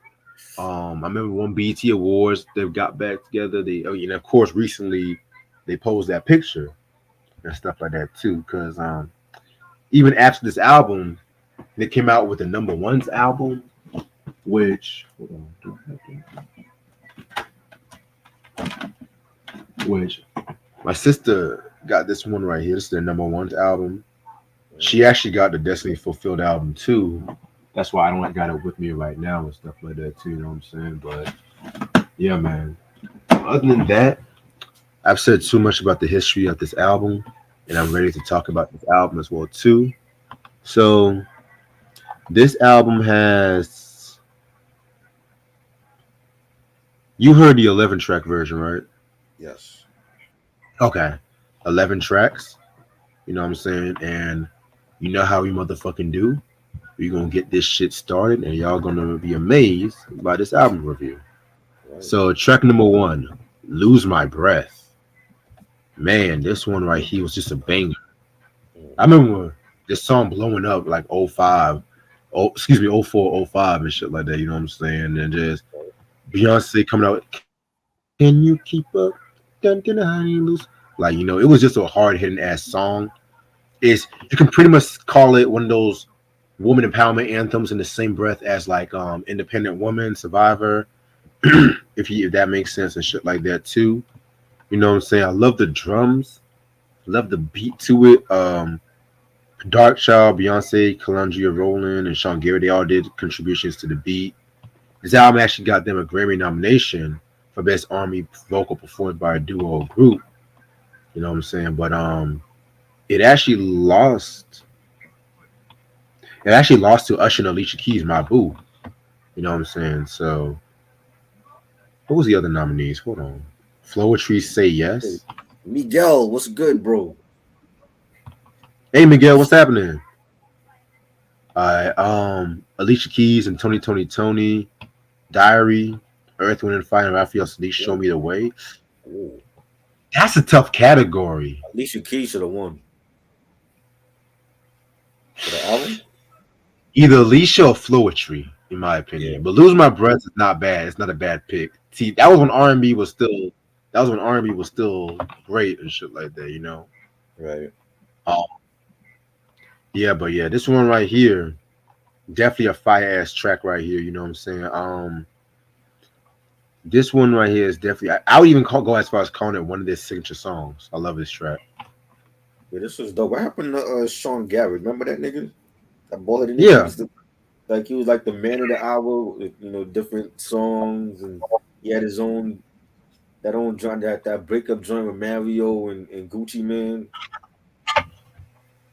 [SPEAKER 2] I remember one BET Awards. They got back together. Of course, recently they posed that picture and stuff like that too. Because even after this album, they came out with the number ones album, which hold on, which my sister got this one right here. This is their number ones album. She actually got the Destiny Fulfilled album too. That's why I don't got it with me right now and stuff like that too. You know what I'm saying? But yeah, man. Other than that, I've said too much about the history of this album, and I'm ready to talk about this album as well too. So this album has you heard the 11 track version, right?
[SPEAKER 1] Yes.
[SPEAKER 2] Okay, 11 tracks. You know what I'm saying? And you know how we motherfucking do. We're gonna get this shit started, and y'all gonna be amazed by this album review.
[SPEAKER 1] Right.
[SPEAKER 2] So track number one, "Lose My Breath." Man, this one right here was just a banger. I
[SPEAKER 1] Mm-hmm.
[SPEAKER 2] remember this song blowing up like '05, oh excuse me, '04, '05 and shit like that. You know what I'm saying? And just Beyonce coming out, "Can you keep up? Dun, dun, dun, loose." Like it was just a hard hitting ass song. Is you can pretty much call it one of those woman empowerment anthems in the same breath as like Independent Woman, Survivor, if that makes sense and shit like that too. You know what I'm saying? I love the drums, love the beat to it. Dark Child, Beyonce, Calandria Rowland, and Sean Gary, they all did contributions to the beat. This album actually got them a Grammy nomination for Best Army Vocal Performed by a Duo or Group. You know what I'm saying? But it actually lost. It actually lost to Usher and Alicia Keys, My Boo. You know what I'm saying? So, what was the other nominees? Hold on. Floetry, Say
[SPEAKER 1] Hey,
[SPEAKER 2] Yes.
[SPEAKER 1] Miguel, what's good, bro?
[SPEAKER 2] Hey, Miguel, what's happening? Alicia Keys and Tony, Diary, Earth, Wind and Fire, and Raphael Sadiq, Show
[SPEAKER 1] Ooh,
[SPEAKER 2] Me the Way.
[SPEAKER 1] ooh.
[SPEAKER 2] That's a tough category.
[SPEAKER 1] Alicia Keys should have won for the album.
[SPEAKER 2] Either Alicia or Fluentry, in my
[SPEAKER 1] Yeah,
[SPEAKER 2] opinion. But Lose My Breath is not bad. It's not a bad pick. See, that was when R&B was still great and shit like that, you know.
[SPEAKER 1] right.
[SPEAKER 2] Oh yeah, but yeah, this one right here, definitely a fire ass track right here. You know what I'm saying? This one right here is definitely. I would even go as far as calling it one of their signature songs. I love this track.
[SPEAKER 1] Yeah, this was dope. What happened to Sean Garrett? Remember that nigga? That bald headed nigga. He
[SPEAKER 2] Yeah.
[SPEAKER 1] was like he was like the man of the hour. With, different songs, and he had his own that own joint that breakup joint with Mario and Gucci Man.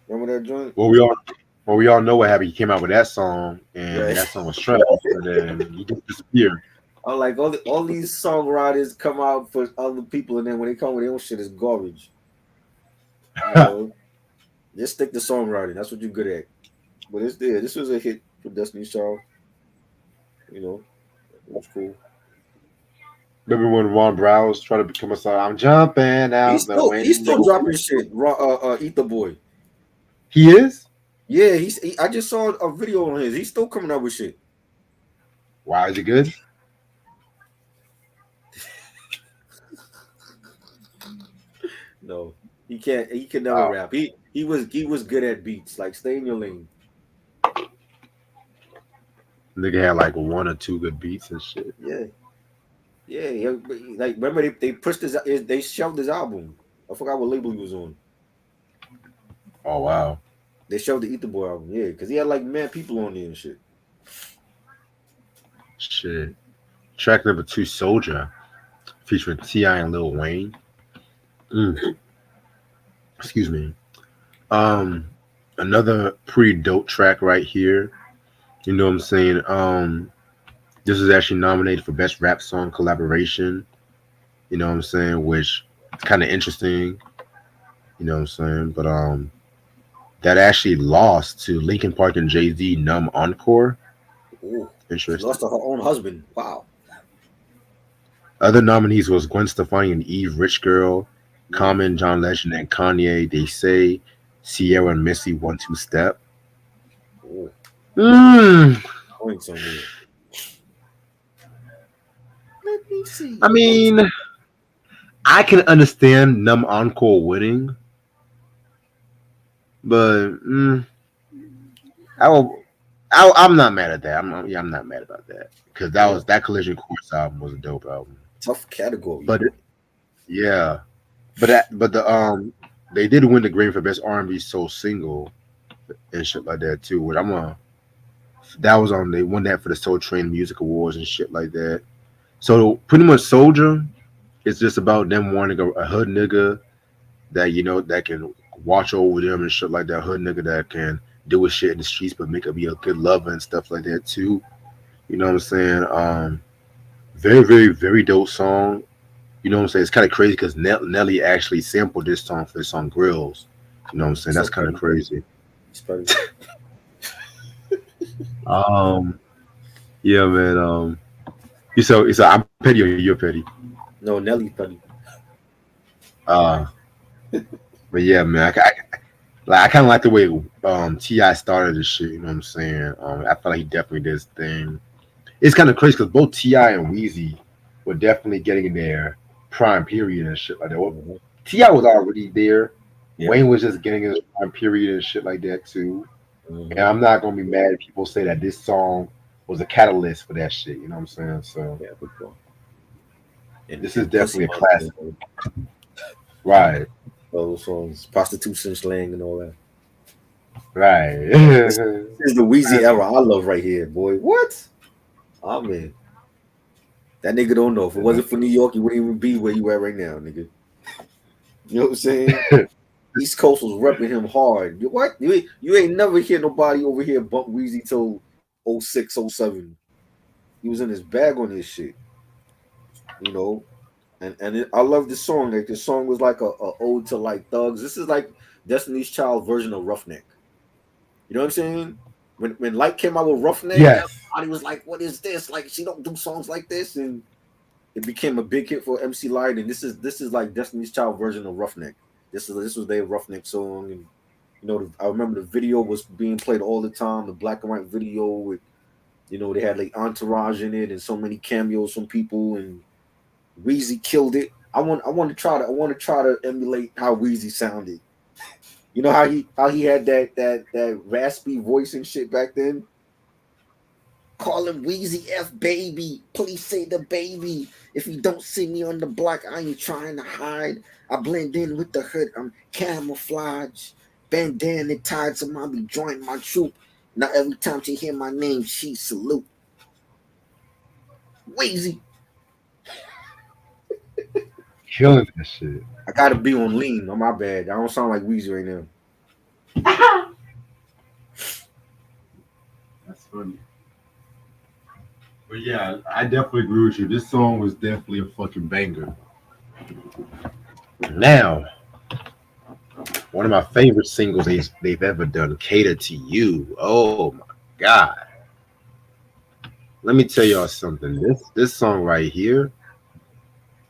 [SPEAKER 1] Remember that joint?
[SPEAKER 2] Well, we all know what happened. He came out with that song, and
[SPEAKER 1] Right.
[SPEAKER 2] that song was trash. And then he just disappeared.
[SPEAKER 1] I like all these songwriters come out for other people, and then when they come with their own shit, it's garbage. You know, just stick to songwriting. That's what you're good at. But it's there. This was a hit for Destiny's Child. You know, it was cool.
[SPEAKER 2] Remember when Ron Browse tried to become a song? I'm jumping out the
[SPEAKER 1] He's still
[SPEAKER 2] window.
[SPEAKER 1] dropping shit. Eat the Boy.
[SPEAKER 2] He is.
[SPEAKER 1] Yeah, I just saw a video on his. He's still coming out with shit.
[SPEAKER 2] Wow, is it good?
[SPEAKER 1] No, he can't. He can never
[SPEAKER 2] Wow,
[SPEAKER 1] rap. He was good at beats. Like stay in your lane.
[SPEAKER 2] nigga had like one or two good beats and shit.
[SPEAKER 1] Yeah, yeah. Like remember they pushed they shelved his album. I forgot what label he was on.
[SPEAKER 2] Oh wow,
[SPEAKER 1] They shelved the Eat the Boy album. Yeah, because he had like mad people on there and shit.
[SPEAKER 2] shit. Track number two, Soldier, featuring Ti and Lil Wayne. Mm, excuse me. Um, Another pretty dope track right here. You know what I'm saying? This is actually nominated for best rap song collaboration. You know what I'm saying? Which is kind of interesting. You know what I'm saying? But that actually lost to Linkin Park and Jay Z Numb Encore.
[SPEAKER 1] Oh, she
[SPEAKER 2] Interesting.
[SPEAKER 1] lost to her own husband. Wow.
[SPEAKER 2] Other nominees was Gwen Stefani and Eve, Rich Girl,
[SPEAKER 1] Mm.
[SPEAKER 2] Common, John Legend, and Kanye. They say Sierra and Missy 1-2 Step.
[SPEAKER 1] Oh,
[SPEAKER 2] Mm,
[SPEAKER 1] going somewhere. Let me see.
[SPEAKER 2] I mean, I can understand Numb Encore winning, but I will. I'm not mad at that. I'm not mad about that because
[SPEAKER 1] Yeah,
[SPEAKER 2] that Collision Course album was a dope album.
[SPEAKER 1] tough category,
[SPEAKER 2] But
[SPEAKER 1] boy.
[SPEAKER 2] yeah, but the they did win the Grammy for best R&B soul single and shit like that too. Which that was on they won that for the Soul Train Music Awards and shit like that. So pretty much Soldier is just about them wanting a hood nigga that that can watch over them and shit like that. Hood nigga that can do his shit in the streets but make it be a good lover and stuff like that too. You know what I'm saying? Very, very, very dope song. You know what I'm saying? It's kind of crazy because Nelly actually sampled this song for the song Grills. You know what I'm saying?
[SPEAKER 1] So
[SPEAKER 2] That's kind of
[SPEAKER 1] petty.
[SPEAKER 2] crazy.
[SPEAKER 1] It's petty.
[SPEAKER 2] Um, yeah, man. You said I'm petty or you're petty.
[SPEAKER 1] No, Nelly's petty.
[SPEAKER 2] Uh, but yeah, man. I kind of like the way Ti started this shit. You know what I'm saying? I feel like he definitely did his thing. It's kind of crazy because both Ti and Weezy were definitely getting in their prime period and shit like that. Well,
[SPEAKER 1] Mhm.
[SPEAKER 2] Ti was already there.
[SPEAKER 1] Yeah.
[SPEAKER 2] Wayne was just getting his prime period and shit like that too. And
[SPEAKER 1] Hmm.
[SPEAKER 2] I'm not gonna be mad if people say that this song was a catalyst for that shit. You know what I'm saying? So
[SPEAKER 1] Yeah, for sure.
[SPEAKER 2] this is
[SPEAKER 1] And pussy
[SPEAKER 2] definitely a
[SPEAKER 1] monster and
[SPEAKER 2] classic, right?
[SPEAKER 1] all those songs, prostitution slang and all that.
[SPEAKER 2] Right.
[SPEAKER 1] This is the Weezy era I love right here, boy. What? Oh man, that nigga don't know. If it wasn't for New York, you wouldn't even be where you at right now, nigga. You know what I'm saying? East Coast was repping him hard. What? You ain't never hear nobody over here bump Weezy till '06, '07. He was in his bag on this shit, you know. I love this song. Like this song was like a ode to like thugs. This is like Destiny's Child version of Roughneck. You know what I'm saying? When Light came out with Roughneck,
[SPEAKER 2] Yes.
[SPEAKER 1] everybody was like, "What is this? Like, she don't do songs like this." And it became a big hit for MC Light. And this is like Destiny's Child version of Roughneck. This was their Roughneck song. And I remember the video was being played all the time. The black and white video with they had like Entourage in it and so many cameos from people. And Weezy killed it. I want to try to emulate how Weezy sounded. You know how he had that raspy voice and shit back then. Call him Wheezy F baby. Please say the baby. If you don't see me on the block, I ain't trying to hide. I blend in with the hood. I'm camouflage. Bandana tied to mommy join my troop. Now every time she hear my name, she salute. Wheezy.
[SPEAKER 2] Killing that shit.
[SPEAKER 1] I gotta be on lean. On my bad. I don't sound like Wheezy right now.
[SPEAKER 2] That's funny. But yeah, I definitely agree with you. This song was definitely a fucking banger. Now, one of my favorite singles they've ever done, "Cater to You." Oh my god! Let me tell y'all something. This song right here,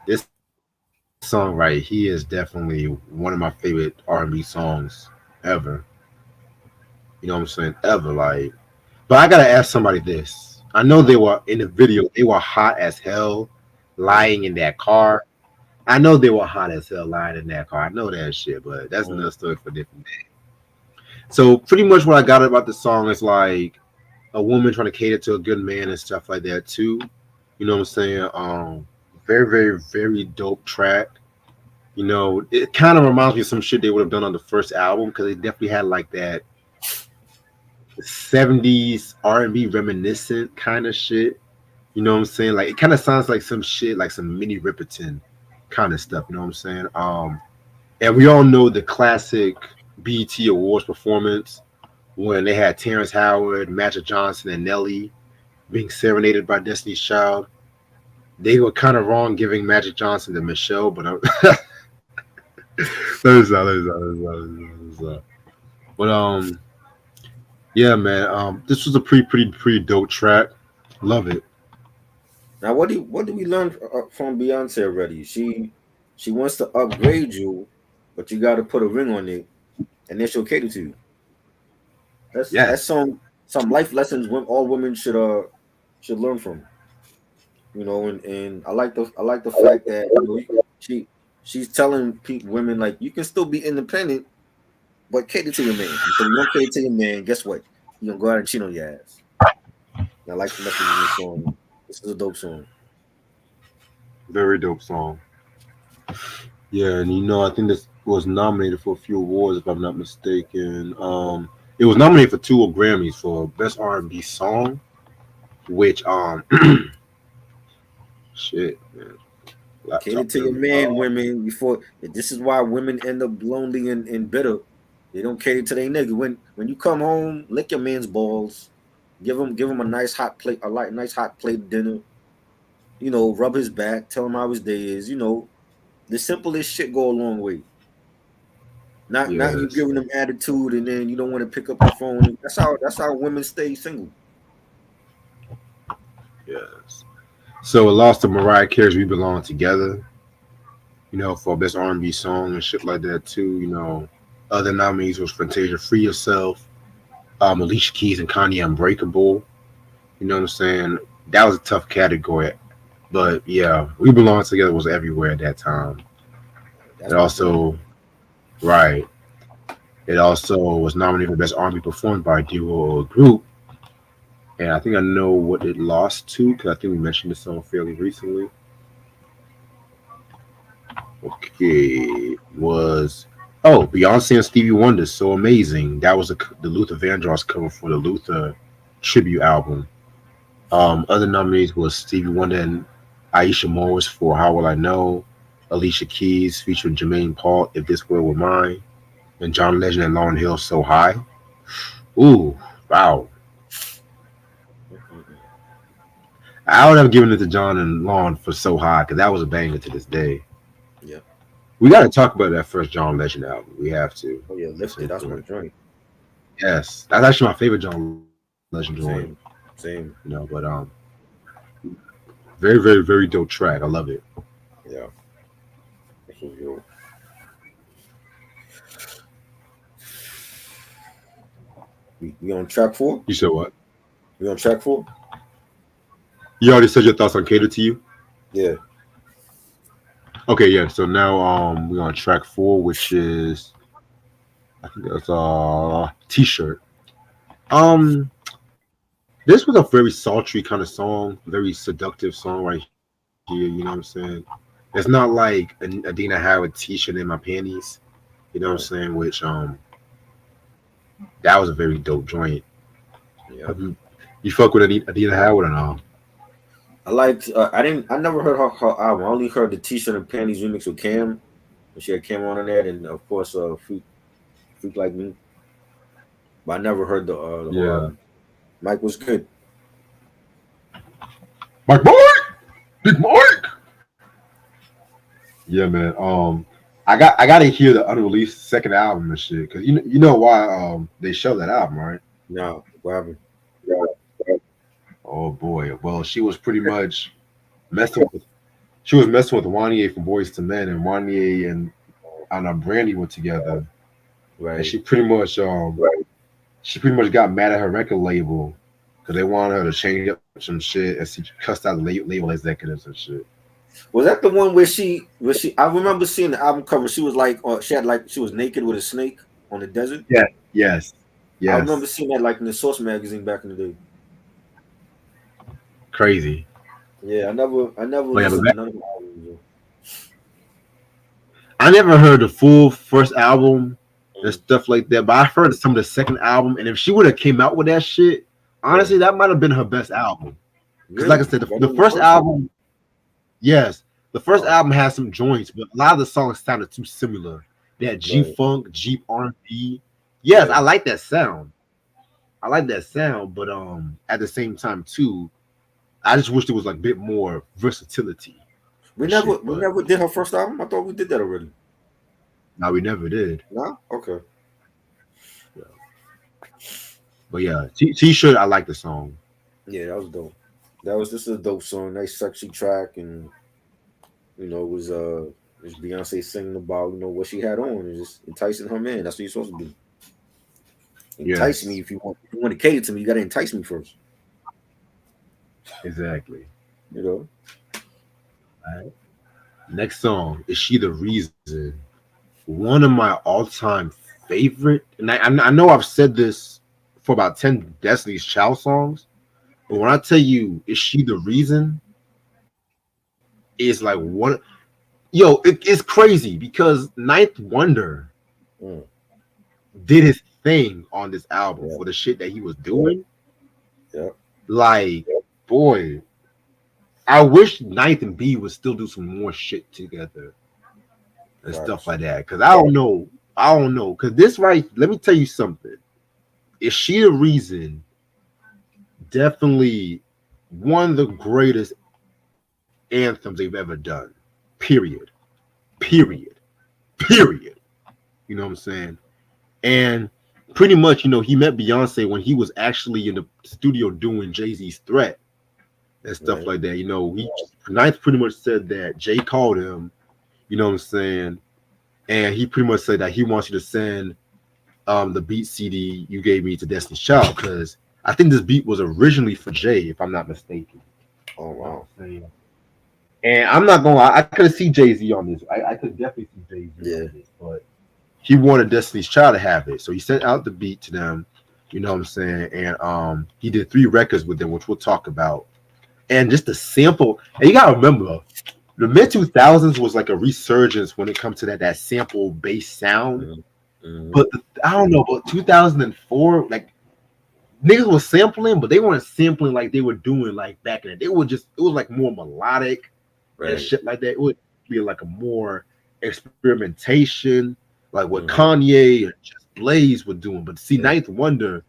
[SPEAKER 2] this song right here is definitely one of my favorite R&B songs ever. You know what I'm saying? Ever, like. But I gotta ask somebody this. I know they were in the video. They were hot as hell, lying in that car. I know they were hot as hell lying in that car. I know that shit, but that's
[SPEAKER 1] Mm.
[SPEAKER 2] another story for a different day. So pretty much what I got about the song is like a woman trying to cater to a good man and stuff like that too. You know what I'm saying? Very, very, very dope track. You know, it kind of reminds me of some shit they would have done on the first album because they definitely had like that 70s R&B reminiscent kind of shit. You know what I'm saying? Like it kind of sounds like some shit, like some mini Ripperton kind of stuff. You know what I'm saying? And we all know the classic BET Awards performance when they had Terrence Howard, Magic Johnson, and Nelly being serenaded by Destiny's Child. They were kind of wrong giving Magic Johnson to Michelle, but but yeah, man. This was a pretty dope track. Love it.
[SPEAKER 1] Now, what do we learn from Beyonce already? She wants to upgrade you, but you got to put a ring on it, and then she'll cater to you. That's
[SPEAKER 2] Yes.
[SPEAKER 1] some life lessons all women should learn from. And I like the fact that she she's telling people women like you can still be independent, but cater to your man. Because you don't cater to your man, guess what? He gonna go out and cheat on your ass. And I like the message in this song. This is a dope song.
[SPEAKER 2] Very dope song. Yeah, and I think this was nominated for a few awards, if I'm not mistaken. It was nominated for two Grammys for Best R&B Song, which shit, man,
[SPEAKER 1] Cater
[SPEAKER 2] laptop
[SPEAKER 1] to your
[SPEAKER 2] memory.
[SPEAKER 1] man, women. Before this is why women end up lonely and bitter. They don't cater to their nigga. When you come home, lick your man's balls. Give him a nice hot plate, nice hot plate of dinner. Rub his back, tell him how his day is. The simplest shit go a long way. Not you
[SPEAKER 2] Yes,
[SPEAKER 1] giving them attitude and then you don't want to pick up the phone. That's how women stay single.
[SPEAKER 2] yes. So it lost to Mariah Carey's "We Belong Together," for Best R&B Song and shit like that too. Other nominees was Fantasia, "Free Yourself," Alicia Keys and Kanye, "Unbreakable." You know what I'm saying? That was a tough category. But yeah, "We Belong Together" was everywhere at that time. It
[SPEAKER 1] That's my joint.
[SPEAKER 2] also, right. It also was nominated for Best R&B performed by a duo or a group. And I think I know what it lost to because I think we mentioned this song fairly recently. Okay, was Beyonce and Stevie Wonder, "So Amazing." That was the Luther Vandross cover for the Luther tribute album. Other nominees was Stevie Wonder and Aisha Morris for "How Will I Know," Alicia Keys featuring Jermaine Paul, "If This World Were Mine," and John Legend and Lauryn Hill, "So High." Ooh, wow.
[SPEAKER 1] Mm-mm-mm.
[SPEAKER 2] I would have given it to John and Lauryn for "So High" because that was a banger to this day.
[SPEAKER 1] Yeah.
[SPEAKER 2] We got to talk about that first John Legend album. We have to
[SPEAKER 1] Oh yeah,
[SPEAKER 2] at
[SPEAKER 1] lifted.
[SPEAKER 2] some
[SPEAKER 1] That's my
[SPEAKER 2] point.
[SPEAKER 1] joint.
[SPEAKER 2] Yes, that's actually my favorite John Legend album. legendary.
[SPEAKER 1] Same, same.
[SPEAKER 2] You know, but very, very, very dope track. I love it.
[SPEAKER 1] Yeah, this was good. We on track four.
[SPEAKER 2] You said what?
[SPEAKER 1] We on track four.
[SPEAKER 2] You already said your thoughts on Cater to You.
[SPEAKER 1] Yeah.
[SPEAKER 2] Okay, yeah. So now we're on track 4, which is I think that's T-shirt. Um, this was a very sultry kind of song, very seductive song right here. You know what I'm saying? It's not like Adina Howard T-shirt in my panties. You know what I'm
[SPEAKER 1] Right.
[SPEAKER 2] saying? Which that was a very dope joint.
[SPEAKER 1] Yeah.
[SPEAKER 2] You fuck with Adina Howard and all?
[SPEAKER 1] I liked. I didn't. I never heard her album. I only heard the T-shirt and panties remix with Cam. When she had Cam on there, and of course, Freak Like Me. But I never heard the whole
[SPEAKER 2] Yeah.
[SPEAKER 1] album. Mike was good.
[SPEAKER 2] Mike, Big Mike. Yeah, man. I gotta hear the unreleased second album and shit because you know why they show that album, right?
[SPEAKER 1] No, what happened?
[SPEAKER 2] Oh boy. Well, she was pretty much messing with she was messing with Wanye from Boys to Men, and Wanye and Brandy were together, and
[SPEAKER 1] Right.
[SPEAKER 2] she pretty much got mad at her record label because they wanted her to change up some shit, and she cussed out the label executives and shit.
[SPEAKER 1] Was that the one where she? I remember seeing the album cover. She was like, she was naked with a snake on the desert.
[SPEAKER 2] Yeah. Yes.
[SPEAKER 1] I remember
[SPEAKER 2] Yes.
[SPEAKER 1] seeing that like in the Source magazine back in the day.
[SPEAKER 2] Crazy.
[SPEAKER 1] Yeah, I never
[SPEAKER 2] But yeah,
[SPEAKER 1] listened to none of the albums.
[SPEAKER 2] I never heard the full first album and
[SPEAKER 1] Mm.
[SPEAKER 2] stuff like that, but I heard some of the second album. And if she would have came out with that shit,
[SPEAKER 1] Yeah.
[SPEAKER 2] honestly, that might have been her best album. Because, like I
[SPEAKER 1] Really?
[SPEAKER 2] said,
[SPEAKER 1] Better
[SPEAKER 2] the
[SPEAKER 1] than
[SPEAKER 2] first album, yes, the first
[SPEAKER 1] Oh,
[SPEAKER 2] album has some joints, but a lot of the songs sounded too similar. That G
[SPEAKER 1] right.
[SPEAKER 2] Funk, Jeep R&B. Yes, I
[SPEAKER 1] Yeah.
[SPEAKER 2] like that sound. I like that sound, but at the same time too, I just wish there was like a bit more versatility
[SPEAKER 1] We
[SPEAKER 2] and
[SPEAKER 1] never
[SPEAKER 2] shit.
[SPEAKER 1] we
[SPEAKER 2] But
[SPEAKER 1] never did her first album. I thought we did that already.
[SPEAKER 2] no, we never did.
[SPEAKER 1] No? Okay.
[SPEAKER 2] But yeah, T-shirt, I like the song.
[SPEAKER 1] Yeah, that was dope. That was just a dope song, nice sexy track, and it was Beyonce singing about what she had on and just enticing her man. That's what you're supposed to do. Entice me
[SPEAKER 2] Yes,
[SPEAKER 1] if you want. If you want to cater to me, you got to entice me first.
[SPEAKER 2] exactly.
[SPEAKER 1] You know.
[SPEAKER 2] All right. Next song, Is She the Reason? One of my all-time favorite, and I know I've said this for about 10 Destiny's Child songs, but when I tell you Is She the Reason, it's like one it's crazy because Ninth Wonder
[SPEAKER 1] Mm,
[SPEAKER 2] did his thing on this album
[SPEAKER 1] yeah.
[SPEAKER 2] for the shit that he was doing.
[SPEAKER 1] Yeah.
[SPEAKER 2] Like, boy, I wish Ninth and B would still do some more shit together and stuff
[SPEAKER 1] Facts.
[SPEAKER 2] like that. Cause I don't know. Cause this right, let me tell you something. Is She the Reason? Definitely one of the greatest anthems they've ever done. Period. Period. Period. You know what I'm saying? And pretty much, he met Beyonce when he was actually in the studio doing Jay-Z's Threat and stuff
[SPEAKER 1] Right.
[SPEAKER 2] like that. Ninth pretty much said that Jay called him, you know what I'm saying? And he pretty much said that he wants you to send the beat CD you gave me to Destiny's Child because I think this beat was originally for Jay, if I'm not mistaken.
[SPEAKER 1] Oh
[SPEAKER 2] You know what
[SPEAKER 1] wow.
[SPEAKER 2] I'm saying? And I'm not gonna lie, I could see Jay-Z on this. I could definitely see Jay-Z
[SPEAKER 1] Yeah.
[SPEAKER 2] on this, but he wanted Destiny's Child to have it. So he sent out the beat to them, you know what I'm saying? And he did 3 records with them, which we'll talk about. And just the sample, and you gotta remember, the mid 2000s was like a resurgence when it comes to that sample based sound.
[SPEAKER 1] Mm-hmm.
[SPEAKER 2] But I don't know, but 2004, like niggas was sampling, but they weren't sampling like they were doing like back in the day. It was like more melodic and
[SPEAKER 1] Right.
[SPEAKER 2] shit like that. It would be like a more experimentation, like what
[SPEAKER 1] Mm-hmm.
[SPEAKER 2] Kanye and Just Blaze were doing. But see,
[SPEAKER 1] Yeah.
[SPEAKER 2] Ninth Wonder,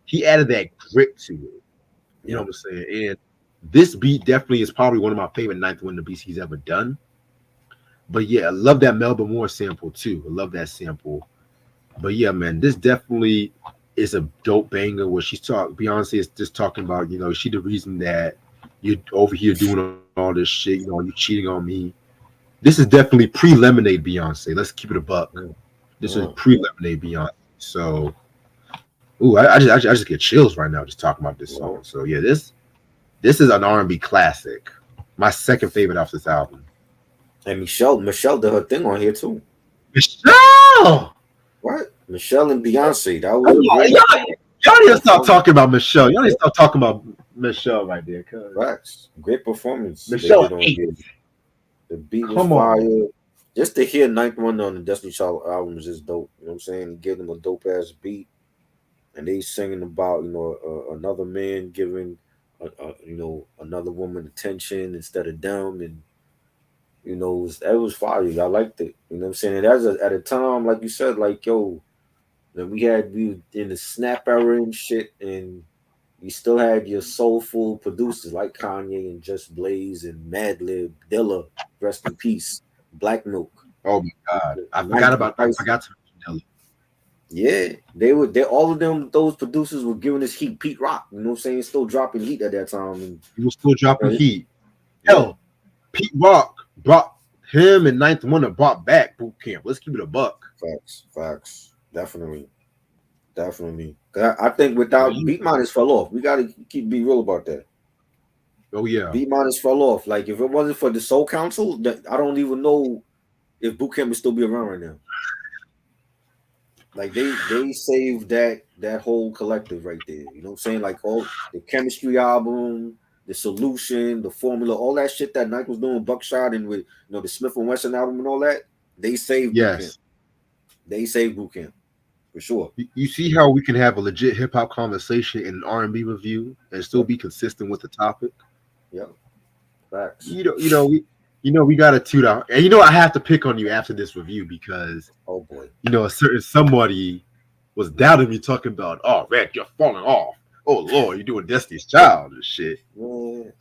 [SPEAKER 2] he added that grit to it. You know
[SPEAKER 1] Yeah.
[SPEAKER 2] what I'm saying? And this beat definitely is probably one of my favorite Ninth Wonder beats he's ever done. But yeah, I love that Melba Moore sample too. I love that sample. But yeah, man, this definitely is a dope banger where Beyonce is just talking about, she the reason that you're over here doing all this shit, you cheating on me. This is definitely pre-Lemonade Beyonce. Let's keep it a buck.
[SPEAKER 1] Mm,
[SPEAKER 2] This is
[SPEAKER 1] mm,
[SPEAKER 2] pre-Lemonade Beyonce. So, ooh, I just get chills right now just talking about this song.
[SPEAKER 1] well,
[SPEAKER 2] So yeah, this is an R&B classic. My second favorite off this album.
[SPEAKER 1] and Michelle did her thing on here too.
[SPEAKER 2] Michelle!
[SPEAKER 1] Right? Michelle and Beyonce. That
[SPEAKER 2] Come
[SPEAKER 1] was a
[SPEAKER 2] on,
[SPEAKER 1] great
[SPEAKER 2] y'all need to stop
[SPEAKER 1] performance.
[SPEAKER 2] talking about Michelle. Y'all need to stop talking about Michelle right there, cuz
[SPEAKER 1] Facts. Great performance they
[SPEAKER 2] Michelle
[SPEAKER 1] did on here.
[SPEAKER 2] hates.
[SPEAKER 1] The beat was
[SPEAKER 2] Come on.
[SPEAKER 1] fire. Just to hear Ninth Wonder on the Destiny Child album is just dope. You know what I'm saying? Give them a dope ass beat, and they singing about another man giving another woman attention instead of them, and it was fire. I liked it. You know what I'm saying? And at a time, like you said, like yo, then we in the snap era and shit, and you still had your soulful producers like Kanye and Just Blaze and Madlib, Dilla, rest in peace, Black Milk.
[SPEAKER 2] Oh my god.
[SPEAKER 1] Mike
[SPEAKER 2] I
[SPEAKER 1] Tyson.
[SPEAKER 2] forgot to mention
[SPEAKER 1] Yeah, they all of them. Those producers were giving us heat. Pete Rock, you know what I'm saying, still dropping heat at that time. And
[SPEAKER 2] he was still dropping heat.
[SPEAKER 1] yeah,
[SPEAKER 2] Hell, Pete Rock brought him and Ninth Wonder brought back boot camp. Let's keep it a buck.
[SPEAKER 1] facts, definitely. 'Cause I think
[SPEAKER 2] Oh,
[SPEAKER 1] without Beat Minus fell off. We got to be real about that.
[SPEAKER 2] oh yeah.
[SPEAKER 1] Beat Minus fell off. Like if it wasn't for the Soul Council, I don't even know if Boot Camp would still be around right now. Like they saved that whole collective right there. You know what I'm saying? Like all the chemistry album, the solution, the formula, all that shit that Nike was doing, Buckshot and with the Smith and Wesson album and all that, they saved Boot Camp.
[SPEAKER 2] Yes.
[SPEAKER 1] They saved Boot Camp for sure.
[SPEAKER 2] You see how we can have a legit hip hop conversation in an R&B review and still
[SPEAKER 1] Yep.
[SPEAKER 2] be consistent with the topic.
[SPEAKER 1] Yep. Facts.
[SPEAKER 2] We got to toot out, and I have to pick on you after this review because
[SPEAKER 1] Oh boy.
[SPEAKER 2] a certain somebody was doubting me, talking about, oh man, you're falling off. Oh Lord, you're doing Destiny's Child and shit.
[SPEAKER 1] Man,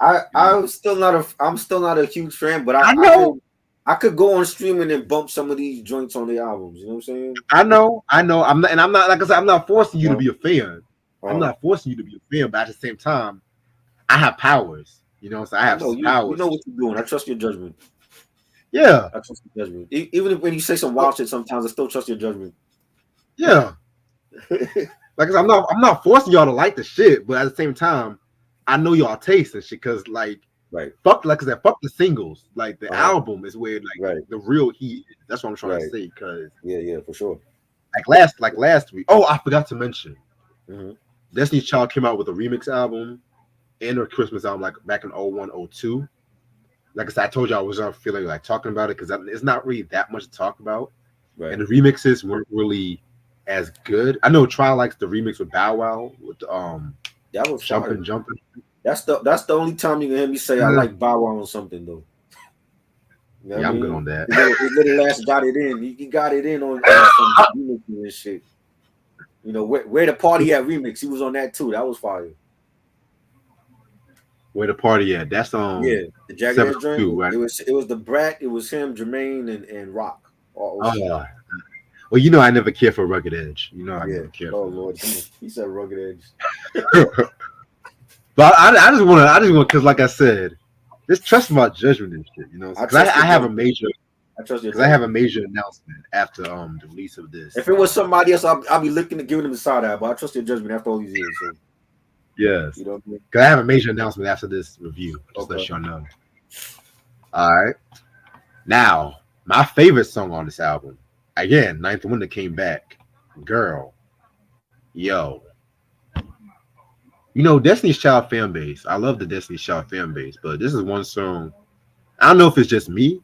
[SPEAKER 1] I'm still not a huge fan, but
[SPEAKER 2] I know,
[SPEAKER 1] I could go on streaming and bump some of these joints on the albums. You know what I'm saying?
[SPEAKER 2] I know. I'm not like I said, I'm not forcing you to be a fan. I'm
[SPEAKER 1] Uh,
[SPEAKER 2] not forcing you to be a fan, but at the same time, I have powers. So I
[SPEAKER 1] I
[SPEAKER 2] have
[SPEAKER 1] know you
[SPEAKER 2] powers.
[SPEAKER 1] know what you're doing. I trust your judgment.
[SPEAKER 2] Yeah,
[SPEAKER 1] I trust your judgment. Even if when you say some wild shit, sometimes I still trust your judgment.
[SPEAKER 2] yeah. Like I said, I'm not forcing y'all to like the shit, but at the same time, I know y'all taste and shit. Cause like
[SPEAKER 1] Right.
[SPEAKER 2] like I said, fuck the singles. Like the album is where
[SPEAKER 1] Right.
[SPEAKER 2] the real heat is. That's what I'm trying to
[SPEAKER 1] Right.
[SPEAKER 2] say. Cause
[SPEAKER 1] Yeah, for sure.
[SPEAKER 2] last week. Oh, I forgot to mention.
[SPEAKER 1] Hmm.
[SPEAKER 2] Destiny's Child came out with a remix album and a Christmas album like back in 01, 02. Like I said, I told you I was not feeling like talking about it because it's not really that much to talk about.
[SPEAKER 1] Right.
[SPEAKER 2] And the remixes weren't really as good. I know Try likes the remix with Bow Wow with
[SPEAKER 1] That was fire.
[SPEAKER 2] jumping.
[SPEAKER 1] That's the only time you can hear me say I like Bow Wow on something though. You know what
[SPEAKER 2] Yeah,
[SPEAKER 1] I
[SPEAKER 2] I'm
[SPEAKER 1] mean?
[SPEAKER 2] good on that.
[SPEAKER 1] His little ass got it in. He got it in on some remixes and shit. Where the party at remix. He was on that too. That was fire.
[SPEAKER 2] Where the party at? That's
[SPEAKER 1] Yeah, the Jagged Edge joint.
[SPEAKER 2] 702, right?
[SPEAKER 1] It was the Brat. It was him, Jermaine, and Rock. All
[SPEAKER 2] Oh,
[SPEAKER 1] shit.
[SPEAKER 2] well, I never cared for Rugged Edge. I
[SPEAKER 1] Yeah.
[SPEAKER 2] never cared
[SPEAKER 1] Oh
[SPEAKER 2] for
[SPEAKER 1] Lord, he said Rugged Edge.
[SPEAKER 2] But I just want because like I said, just trust my judgment and shit. Because I have a major.
[SPEAKER 1] I trust your.
[SPEAKER 2] Because I have a major announcement after the release of this.
[SPEAKER 1] If it was somebody else, I'll be looking at giving him the side eye. But I trust your judgment after all these years. So,
[SPEAKER 2] Yes.
[SPEAKER 1] you know what I mean?
[SPEAKER 2] Because I have a major announcement after this review. Just
[SPEAKER 1] Okay.
[SPEAKER 2] let y'all know. All right. Now, my favorite song on this album, again, Ninth Wonder came back. Girl. Yo. Destiny's Child fan base. I love the Destiny's Child fan base, but this is one song. I don't know if it's just me,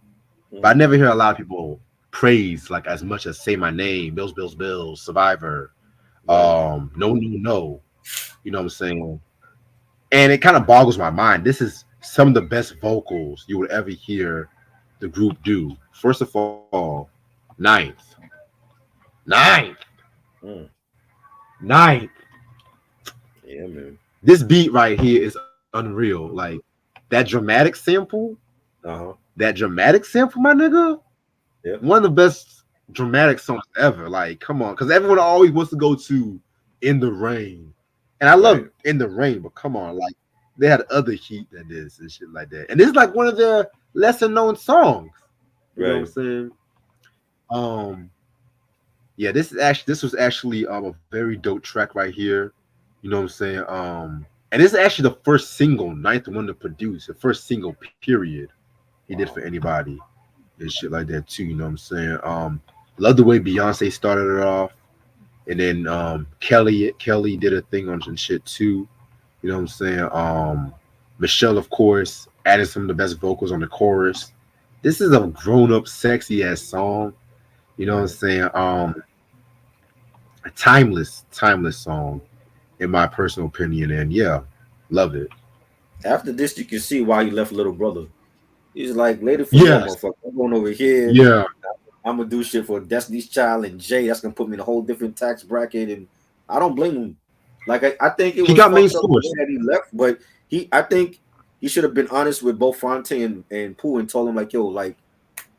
[SPEAKER 2] but I never hear a lot of people praise like as much as Say My Name, Bills, Bills, Bills, Survivor, No, No, No. You know what I'm saying? And it kind of boggles my mind. This is some of the best vocals you would ever hear the group do. First of all, Ninth.
[SPEAKER 1] Mm. Yeah, man.
[SPEAKER 2] This beat right here is unreal. Like that dramatic sample,
[SPEAKER 1] Uh-huh.
[SPEAKER 2] my nigga.
[SPEAKER 1] Yeah.
[SPEAKER 2] One of the best dramatic songs ever. Like, come on, because everyone always wants to go to In the Rain. And I
[SPEAKER 1] Right,
[SPEAKER 2] love In the Rain, but come on, like they had other heat than this and shit like that. And this is like one of their lesser known songs. You know what I'm
[SPEAKER 1] right.
[SPEAKER 2] saying? Um, yeah, this was actually a very dope track right here. You know what I'm saying? And this is actually the first single, ninth one to produce, the first single period he did for
[SPEAKER 1] Wow.
[SPEAKER 2] anybody and shit like that too. You know what I'm saying? Love the way Beyonce started it off, and then Kelly did a thing on some shit too. You know what I'm saying? Michelle, of course, added some of the best vocals on the chorus. This is a grown up, sexy ass song. You know what I'm
[SPEAKER 1] Right.
[SPEAKER 2] saying? A timeless song in my personal opinion, and yeah, love it.
[SPEAKER 1] After this, you can see why he left Little Brother. He's like, later for y'all,
[SPEAKER 2] Yes,
[SPEAKER 1] motherfucker. I'm going over here.
[SPEAKER 2] yeah.
[SPEAKER 1] I'm gonna do shit for Destiny's Child and Jay. That's gonna put me in a whole different tax bracket, and I don't blame him. Like I think it
[SPEAKER 2] He
[SPEAKER 1] was
[SPEAKER 2] got main
[SPEAKER 1] fucked up the way
[SPEAKER 2] source.
[SPEAKER 1] that he left, but I think he should have been honest with both Fontaine and Pooh and told him like, yo, like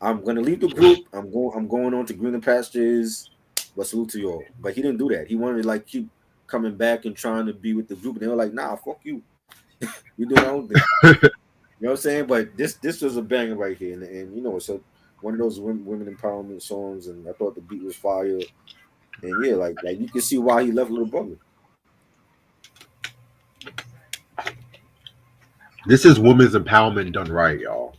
[SPEAKER 1] I'm gonna leave the group. I'm going on to greener pastures. But salute to y'all. But he didn't do that. He wanted to like keep coming back and trying to be with the group, and they were like, nah, fuck you. We doing our own thing. You know what I'm saying? But this was a banger right here, and you know, it's one of those women empowerment songs, and I thought the beat was fire, and yeah, like you can see why he left Little Brother.
[SPEAKER 2] This is women's empowerment done right, y'all.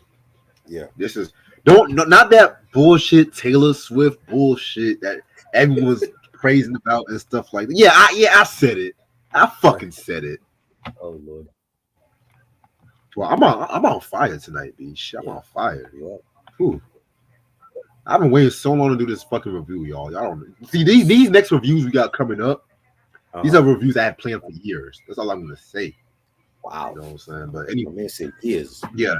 [SPEAKER 1] Yeah,
[SPEAKER 2] This is don't no, not that bullshit Taylor Swift bullshit that everyone's praising about and stuff like that. Yeah, I said it. I fucking said it.
[SPEAKER 1] oh Lord,
[SPEAKER 2] Well, I'm on fire tonight, B. Shit, I'm
[SPEAKER 1] yeah,
[SPEAKER 2] on fire.
[SPEAKER 1] yeah.
[SPEAKER 2] Whew. I've been waiting so long to do this fucking review, y'all. Y'all don't see these next reviews we got coming up. These
[SPEAKER 1] Uh-huh.
[SPEAKER 2] are reviews I had planned for years. That's all I'm gonna say. You
[SPEAKER 1] Wow,
[SPEAKER 2] know what I'm saying? But
[SPEAKER 1] my
[SPEAKER 2] anyway,
[SPEAKER 1] man said years.
[SPEAKER 2] yeah,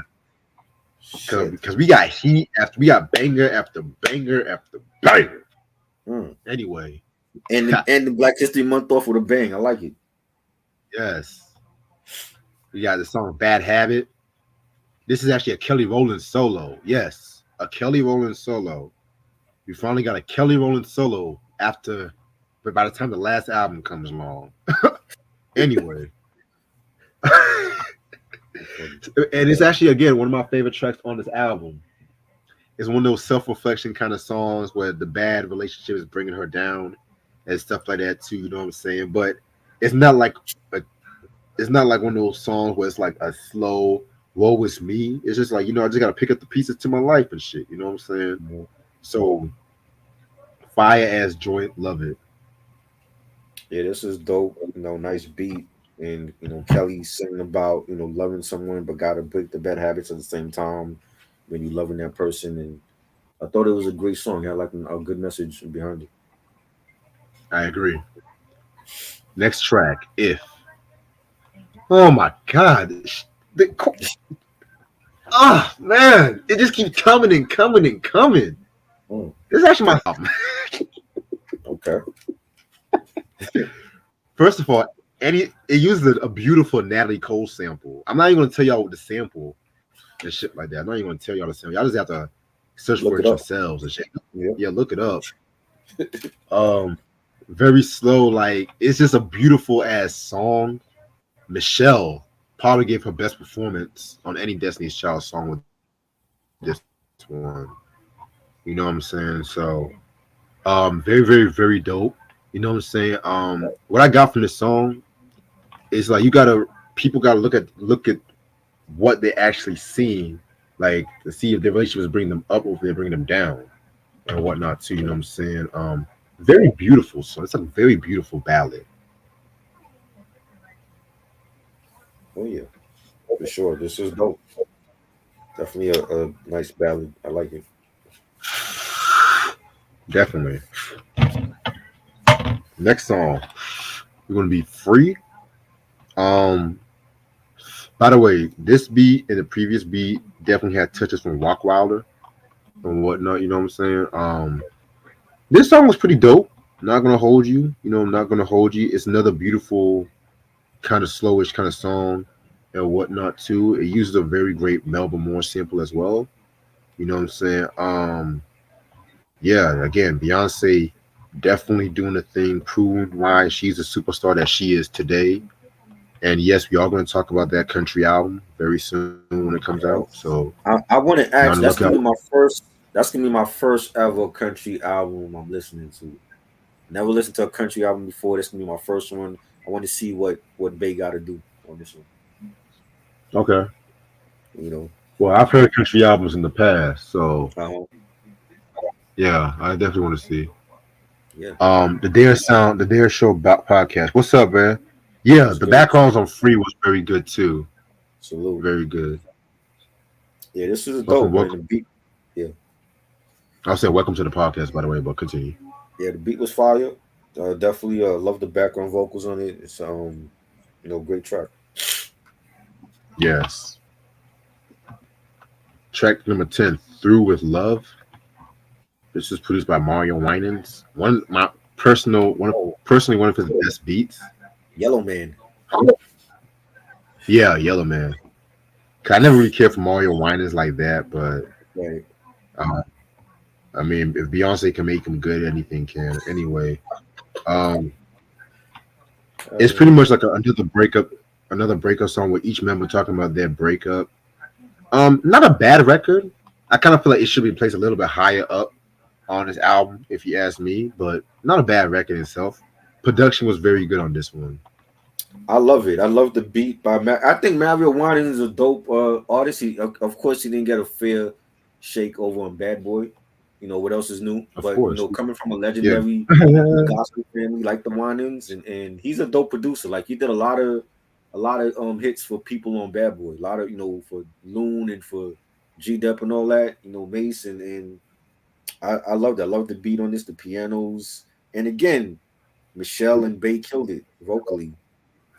[SPEAKER 1] Shit.
[SPEAKER 2] because we got heat after we got banger after banger after banger.
[SPEAKER 1] Mm.
[SPEAKER 2] Anyway,
[SPEAKER 1] And the Black History Month off with a bang. I like it.
[SPEAKER 2] yes, we got the song "Bad Habit." This is actually a Kelly Rowland solo. Yes, a Kelly Rowland solo. We finally got a Kelly Rowland solo after, but by the time the last album comes along. Anyway, and it's actually again one of my favorite tracks on this album. It's one of those self-reflection kind of songs where the bad relationship is bringing her down and stuff like that too. You know what I'm saying? But it's not like a, it's not like one of those songs where it's like a slow "woe is me." It's just like I just gotta pick up the pieces to my life and shit. You know what I'm saying?
[SPEAKER 1] Mhm.
[SPEAKER 2] So fire ass joint, love it.
[SPEAKER 1] Yeah, this is dope. You know, nice beat, and Kelly singing about loving someone, but gotta break the bad habits at the same time when you loving that person. And I thought it was a great song. It had like a good message behind it.
[SPEAKER 2] I agree. Next track, if. Oh my god, man, it just keeps coming and coming and coming.
[SPEAKER 1] Mm,
[SPEAKER 2] This is actually my album.
[SPEAKER 1] okay.
[SPEAKER 2] First of all, it uses a beautiful Natalie Cole sample. I'm not even gonna tell y'all what the sample and shit like that. I'm not even gonna tell y'all the sample. Y'all just have to search
[SPEAKER 1] Look
[SPEAKER 2] for
[SPEAKER 1] it
[SPEAKER 2] it
[SPEAKER 1] up.
[SPEAKER 2] yourselves and shit.
[SPEAKER 1] Yeah.
[SPEAKER 2] Yeah, look it up. Um, very slow. Like it's just a beautiful ass song. Michelle probably gave her best performance on any Destiny's Child song with this one. You know what I'm saying? So, very, very, very dope. You know what I'm saying? What I got from this song is like people gotta look at what they actually seeing, like to see if their relationship is bringing them up or if they're bringing them down and whatnot too. You know what I'm saying? Very beautiful song. It's a very beautiful ballad.
[SPEAKER 1] Oh yeah, for sure. This is dope. Definitely a nice ballad. I like it.
[SPEAKER 2] Definitely. Next song, we're gonna be free. Um, by the way, this beat and the previous beat definitely had touches from Rock Wilder and whatnot. You know what I'm saying? This song was pretty dope. Not gonna hold you. I'm not gonna hold you. It's another beautiful, kind of slowish kind of song and whatnot too. It uses a very great Melba Moore sample as well. You know what I'm saying? Yeah. Again, Beyonce. definitely doing the thing, proving why she's a superstar that she is today. And yes, we are going to talk about that country album very soon when it comes out.
[SPEAKER 1] Uh,
[SPEAKER 2] So
[SPEAKER 1] I want to
[SPEAKER 2] be on the
[SPEAKER 1] ask. That's
[SPEAKER 2] lookout.
[SPEAKER 1] gonna be my first. That's gonna be my first ever country album I'm listening to. Never listened to a country album before. This gonna be my first one. I want to see what Bay got to do on this one.
[SPEAKER 2] Okay.
[SPEAKER 1] You know.
[SPEAKER 2] Well, I've heard country albums in the past, so
[SPEAKER 1] Uh,
[SPEAKER 2] yeah, I definitely want to see.
[SPEAKER 1] yeah.
[SPEAKER 2] The Dare Sound, the Dare Show podcast. What's up, man? Yeah,
[SPEAKER 1] What's
[SPEAKER 2] the
[SPEAKER 1] good?
[SPEAKER 2] backgrounds on Free was very good too.
[SPEAKER 1] Salute.
[SPEAKER 2] Very good.
[SPEAKER 1] Yeah, this is
[SPEAKER 2] Welcome,
[SPEAKER 1] dope, man. The
[SPEAKER 2] welcome.
[SPEAKER 1] beat. Yeah,
[SPEAKER 2] I'll say welcome to the podcast, by the way, but continue.
[SPEAKER 1] yeah. The beat was fire. Definitely love the background vocals on it. It's great track.
[SPEAKER 2] Yes. Track number 10, Through with Love. This is produced by Mario Winans.
[SPEAKER 1] Oh,
[SPEAKER 2] Personally one of his best beats.
[SPEAKER 1] Yellow Man.
[SPEAKER 2] Yeah, Yellow Man. 'Cause I never really cared for Mario Winans like that, but
[SPEAKER 1] Right.
[SPEAKER 2] uh, I mean, if Beyonce can make him good, anything can. Anyway, um, it's pretty
[SPEAKER 1] mean,
[SPEAKER 2] much like another breakup song with each member talking about their breakup. Not a bad record. I kind of feel like it should be placed a little bit higher up on this album, if you ask me, but not a bad record itself. Production was very good on this one.
[SPEAKER 1] I love it. I love the beat by I think Mario Winans is a dope artist. Of course, he didn't get a fair shake over on Bad Boy. You know what else is new?
[SPEAKER 2] Of
[SPEAKER 1] But
[SPEAKER 2] course.
[SPEAKER 1] coming from a
[SPEAKER 2] Yeah.
[SPEAKER 1] legendary gospel family like the Winans, and he's a dope producer. Like he did a lot of hits for people on Bad Boy. A lot of for Loon and for G Dep and all that. Mace and I love that. I love the beat on this, the pianos, and again, Michelle and Bay killed it vocally.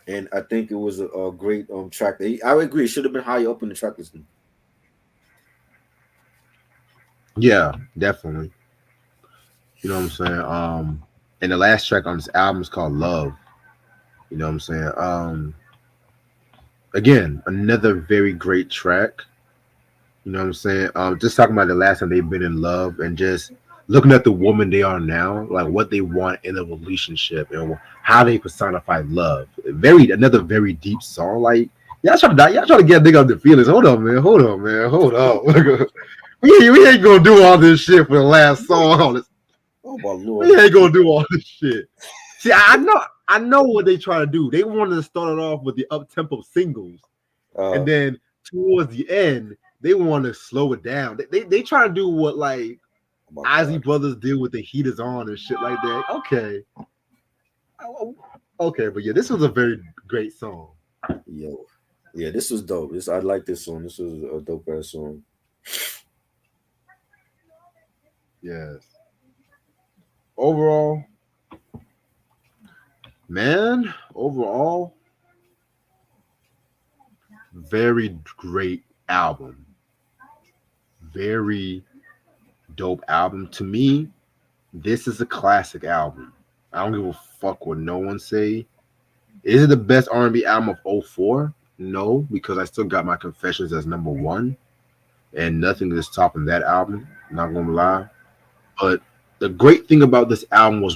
[SPEAKER 1] And I think it was a great track. I would agree. It should have been higher up in the track listing.
[SPEAKER 2] Yeah, definitely. You know what I'm saying? And the last track on this album is called Love. You know what I'm saying? Again, another very great track. You know what I'm saying? Just talking about the last time they've been in love and just looking at the woman they are now, like what they want in a relationship and how they personify love. Another very deep song. Like y'all try to get a nigga up the feelings. Hold on, man. Hold on, man. Hold on. we ain't gonna do all this shit for the last song.
[SPEAKER 1] Oh my lord!
[SPEAKER 2] We ain't gonna do all this shit. See, I know what they try to do. They wanted to start it off with the up tempo singles, and
[SPEAKER 1] Uh,
[SPEAKER 2] then towards the end, they want to slow it down. They try to do what like
[SPEAKER 1] oh my
[SPEAKER 2] Ozzy
[SPEAKER 1] god!
[SPEAKER 2] Brothers did with the heaters on and shit like that. Okay, okay, but yeah, this was a very great song.
[SPEAKER 1] Yo, yeah, this was dope. I like this song. This was a dope ass song.
[SPEAKER 2] Yes. Overall, man, overall, very great album. Very dope album. To me, this is a classic album. I don't give a fuck what no one say. Is it the best R&B album of '04? No, because I still got my Confessions as number one, and nothing is topping that album. Not gonna lie, but the great thing about this album was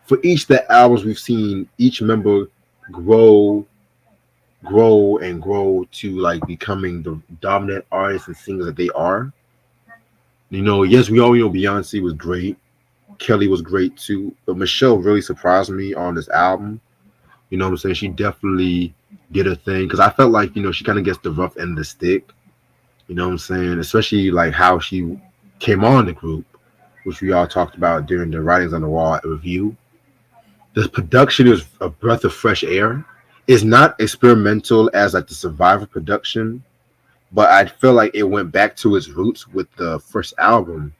[SPEAKER 2] for each the albums we've seen each member grow, grow and grow to like becoming the dominant artists and singers that they are. You know, yes, we all know Beyonce was great. Kelly was great too, but Michelle really surprised me on this album. You know what I'm saying? She definitely did a thing because I felt like she kind of gets the rough end of the stick. You know what I'm saying? Especially like how she came on the group, which we all talked about during the Writings on the Wall review. The production is a breath of fresh air. It's not experimental as like the Survivor production, but I feel like it went back to its roots with the first album.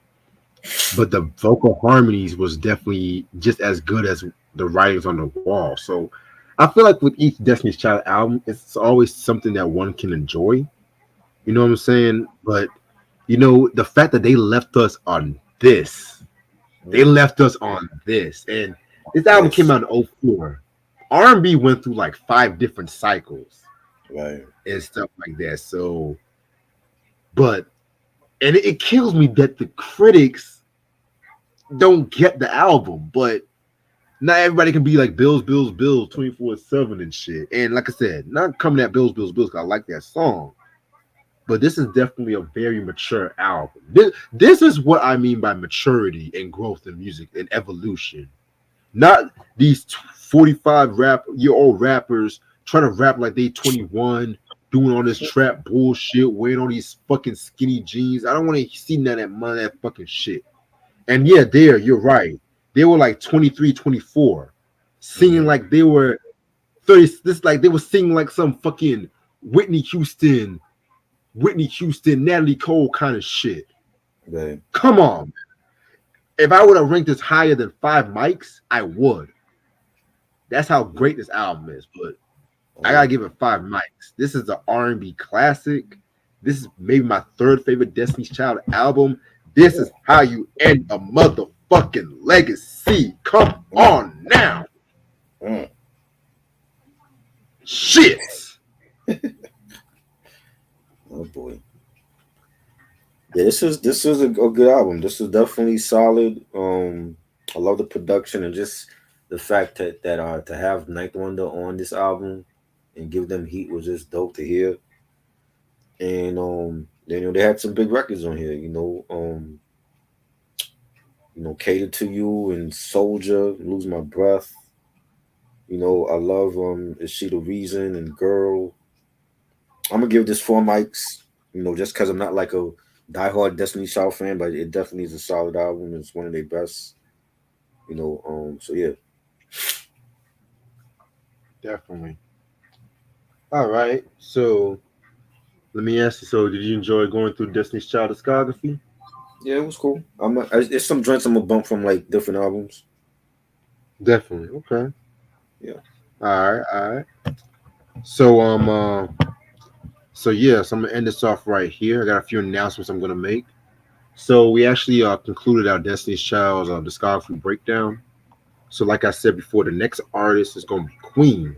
[SPEAKER 2] But the vocal harmonies was definitely just as good as the Writings on the Wall. So I feel like with each Destiny's Child album, it's always something that one can enjoy. You know what I'm saying? But the fact that they left us on this, they
[SPEAKER 1] Mm,
[SPEAKER 2] left us on this, and this album came
[SPEAKER 1] yes,
[SPEAKER 2] out in '04. R&B went through like 5 different cycles
[SPEAKER 1] right.
[SPEAKER 2] and stuff like that. So, but and it kills me that the critics don't get the album, but not everybody can be like Bills, Bills, Bills 24/7 and shit. And like I said, not coming at Bills, Bills, Bills, 'cause I like that song. But this is definitely a very mature album. This is what I mean by maturity and growth in music and evolution. Not these 45 year old rappers trying to rap like they 21, doing all this trap bullshit, wearing all these fucking skinny jeans. I don't want to see none of that fucking shit. And yeah, you're right. They were like 23, 24, singing like they were 30. This like they were singing like some fucking Whitney Houston, Natalie Cole kind of shit.
[SPEAKER 1] Right.
[SPEAKER 2] Come on. If I would have ranked this higher than 5 mics, I would. That's how great this album is. But I gotta give it 5 mics. This is an R&B classic. This is maybe my third favorite Destiny's Child album. This is how you end a motherfucking legacy. Come on now. Shit.
[SPEAKER 1] Oh boy. Yeah, this is a good album. This is definitely solid. I love the production and just the fact that to have Ninth Wonder on this album and give them heat was just dope to hear. And they had some big records on here. Cater to You and Soldier, Lose My Breath. I love Is She the Reason and Girl. I'm gonna give this 4 mics. Just because I'm not like a diehard Destiny Child fan, but it definitely is a solid album. It's one of their best. So yeah.
[SPEAKER 2] Definitely. All right. So let me ask you. So did you enjoy going through Destiny's Child discography?
[SPEAKER 1] Yeah, it was cool. It's some joints I'm gonna bump from like different albums.
[SPEAKER 2] Definitely. Okay.
[SPEAKER 1] Yeah.
[SPEAKER 2] All right. All right. So so yes, I'm gonna end this off right here. I got a few announcements I'm gonna make. So we actually concluded our Destiny's Child's discography breakdown. So like I said before, the next artist is gonna be Queen.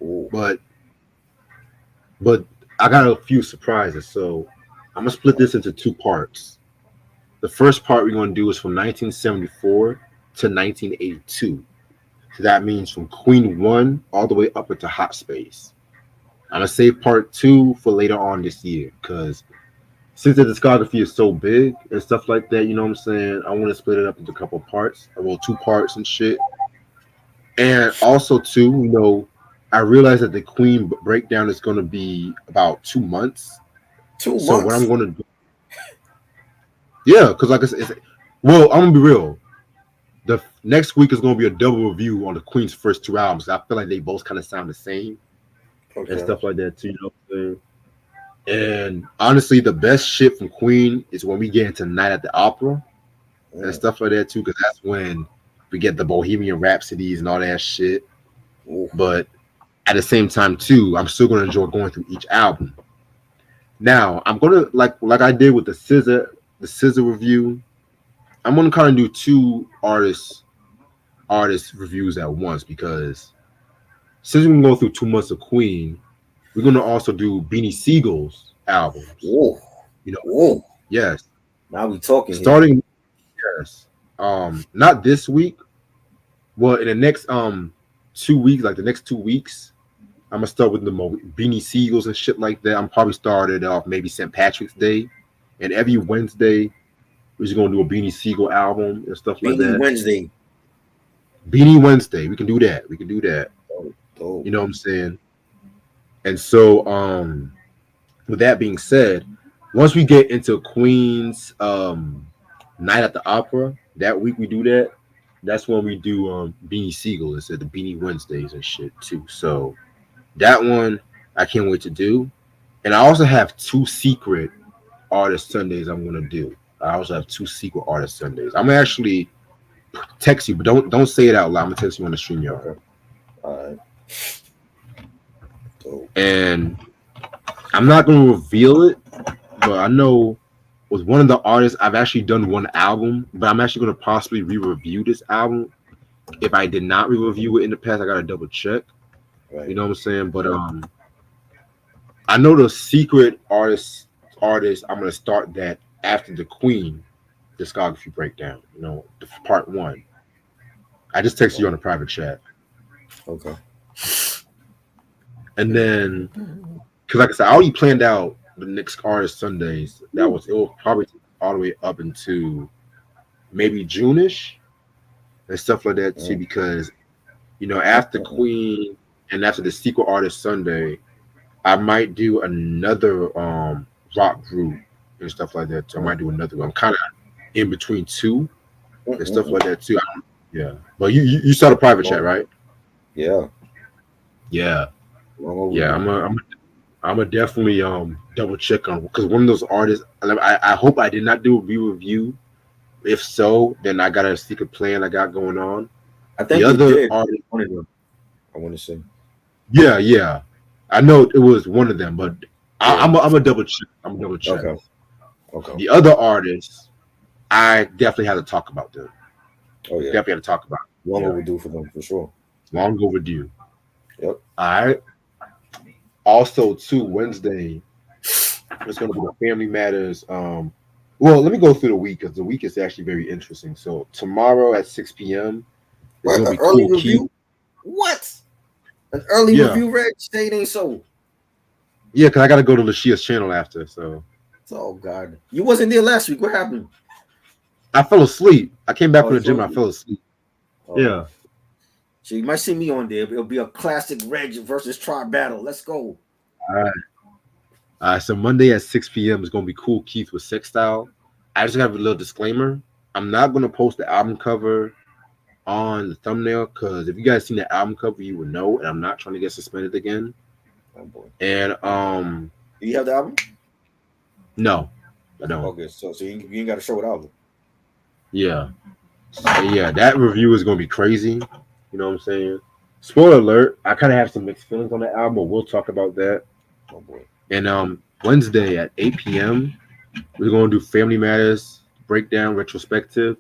[SPEAKER 1] Ooh.
[SPEAKER 2] But I got a few surprises. So I'm gonna split this into 2 parts. The first part we're gonna do is from 1974 to 1982. So that means from Queen 1 all the way up into Hot Space. I'm gonna save part 2 for later on this year because since the discography is so big and stuff like that, you know what I'm saying? I want to split it up into a couple parts, well, 2 parts and shit. And also, too, I realized that the Queen breakdown is going to be about 2 months.
[SPEAKER 1] 2 months.
[SPEAKER 2] So what I'm going to do, yeah, because like I said, well, I'm gonna be real. The next week is going to be a double review on the Queen's first 2 albums. I feel like they both kind of sound the same and stuff like that too. You know what I'm saying? And honestly, the best shit from Queen is when we get into Night at the Opera and stuff like that too, because that's when we get the Bohemian Rhapsodies and all that shit. But at the same time too, I'm still gonna enjoy going through each album. Now I'm gonna like I did with the Scissor review. I'm gonna kind of do 2 artist reviews at once because since we're gonna go through 2 months of Queen, we're gonna also do Beanie Siegel's albums.
[SPEAKER 1] Whoa. Whoa.
[SPEAKER 2] Yes.
[SPEAKER 1] Now we talking.
[SPEAKER 2] Starting yes. Not this week. Well, in the next 2 weeks, like the next 2 weeks, I'm gonna start with the Beanie Siegels and shit like that. I'm probably started off maybe St. Patrick's Day, and every Wednesday we're just gonna do a Beanie Siegel album and stuff like that. Beanie Wednesday. We can do that.
[SPEAKER 1] Oh.
[SPEAKER 2] You know what I'm saying? And so, with that being said, once we get into Queen's Night at the Opera, that week we do that. That's when we do Beanie Siegel instead of the Beanie Wednesdays and shit too. So that one I can't wait to do. And I also have 2 secret artist Sundays I'm gonna do. I also have 2 secret artist Sundays. I'm gonna actually text you, but don't say it out loud. I'm gonna text you on the stream, y'all.
[SPEAKER 1] Okay. All right.
[SPEAKER 2] And I'm not gonna reveal it, but I know with one of the artists I've actually done 1 album, but I'm actually gonna possibly re-review this album. If I did not re-review it in the past, I gotta double check. Right. You know what I'm saying? But I know the secret artist I'm gonna start that after the Queen discography breakdown. The part one. I just texted you on a private chat,
[SPEAKER 1] Okay.
[SPEAKER 2] and then because like I said, I already planned out the next artist Sundays. It will probably take all the way up into maybe June-ish and stuff like that too. Because after Queen and after the secret artist Sunday, I might do another rock group and stuff like that. So I might do another one. I'm kind of in between two and stuff like that too. Yeah, but you saw the private chat, right?
[SPEAKER 1] Yeah.
[SPEAKER 2] Yeah,
[SPEAKER 1] Long
[SPEAKER 2] yeah.
[SPEAKER 1] overdue.
[SPEAKER 2] I'm a definitely double check on because one of those artists. I hope I did not do a review. If so, then I got a secret plan I got going on.
[SPEAKER 1] I
[SPEAKER 2] The
[SPEAKER 1] think you
[SPEAKER 2] other
[SPEAKER 1] did
[SPEAKER 2] artist,
[SPEAKER 1] one of them. I want to say.
[SPEAKER 2] yeah. I know it was one of them, but
[SPEAKER 1] Yeah.
[SPEAKER 2] I'm a double check. I'm a double check.
[SPEAKER 1] Okay. Okay.
[SPEAKER 2] The other artists, I definitely had to talk about them.
[SPEAKER 1] Oh yeah.
[SPEAKER 2] Definitely had to talk about.
[SPEAKER 1] Long
[SPEAKER 2] Yeah,
[SPEAKER 1] overdue for them for sure.
[SPEAKER 2] long overdue.
[SPEAKER 1] Yep.
[SPEAKER 2] All right. Also, too, Wednesday, it's going to be the Family Matters. Well, let me go through the week because the week is actually very interesting. So tomorrow at 6 p.m. is
[SPEAKER 1] What?
[SPEAKER 2] going to
[SPEAKER 1] An
[SPEAKER 2] be
[SPEAKER 1] early
[SPEAKER 2] Cool Keith.
[SPEAKER 1] review? What? An early
[SPEAKER 2] Yeah,
[SPEAKER 1] review, Reg? Say it ain't so.
[SPEAKER 2] yeah, because I got to go to Lashia's channel after. So
[SPEAKER 1] Oh God. You wasn't there last week. What happened?
[SPEAKER 2] I fell asleep. I came back
[SPEAKER 1] Oh,
[SPEAKER 2] from
[SPEAKER 1] you
[SPEAKER 2] the gym.
[SPEAKER 1] fell
[SPEAKER 2] I
[SPEAKER 1] asleep.
[SPEAKER 2] fell asleep.
[SPEAKER 1] Oh.
[SPEAKER 2] Yeah.
[SPEAKER 1] So you might see me on there. It'll be a classic Reg versus Tribe battle. Let's go.
[SPEAKER 2] All right. So Monday at 6 p.m. is going to be Cool Keith with Sex Style. I just have a little disclaimer. I'm not going to post the album cover on the thumbnail because if you guys seen the album cover, you would know. And I'm not trying to get suspended again.
[SPEAKER 1] Oh boy.
[SPEAKER 2] And
[SPEAKER 1] Do you have the album?
[SPEAKER 2] no, I don't.
[SPEAKER 1] Okay, so you ain't got to show it album.
[SPEAKER 2] Yeah, yeah, that review is gonna be crazy. You know what I'm saying? Spoiler alert! I kind of have some mixed feelings on the album, but we'll talk about that.
[SPEAKER 1] Oh boy.
[SPEAKER 2] And Wednesday at 8 p.m. we're gonna do Family Matters breakdown retrospective.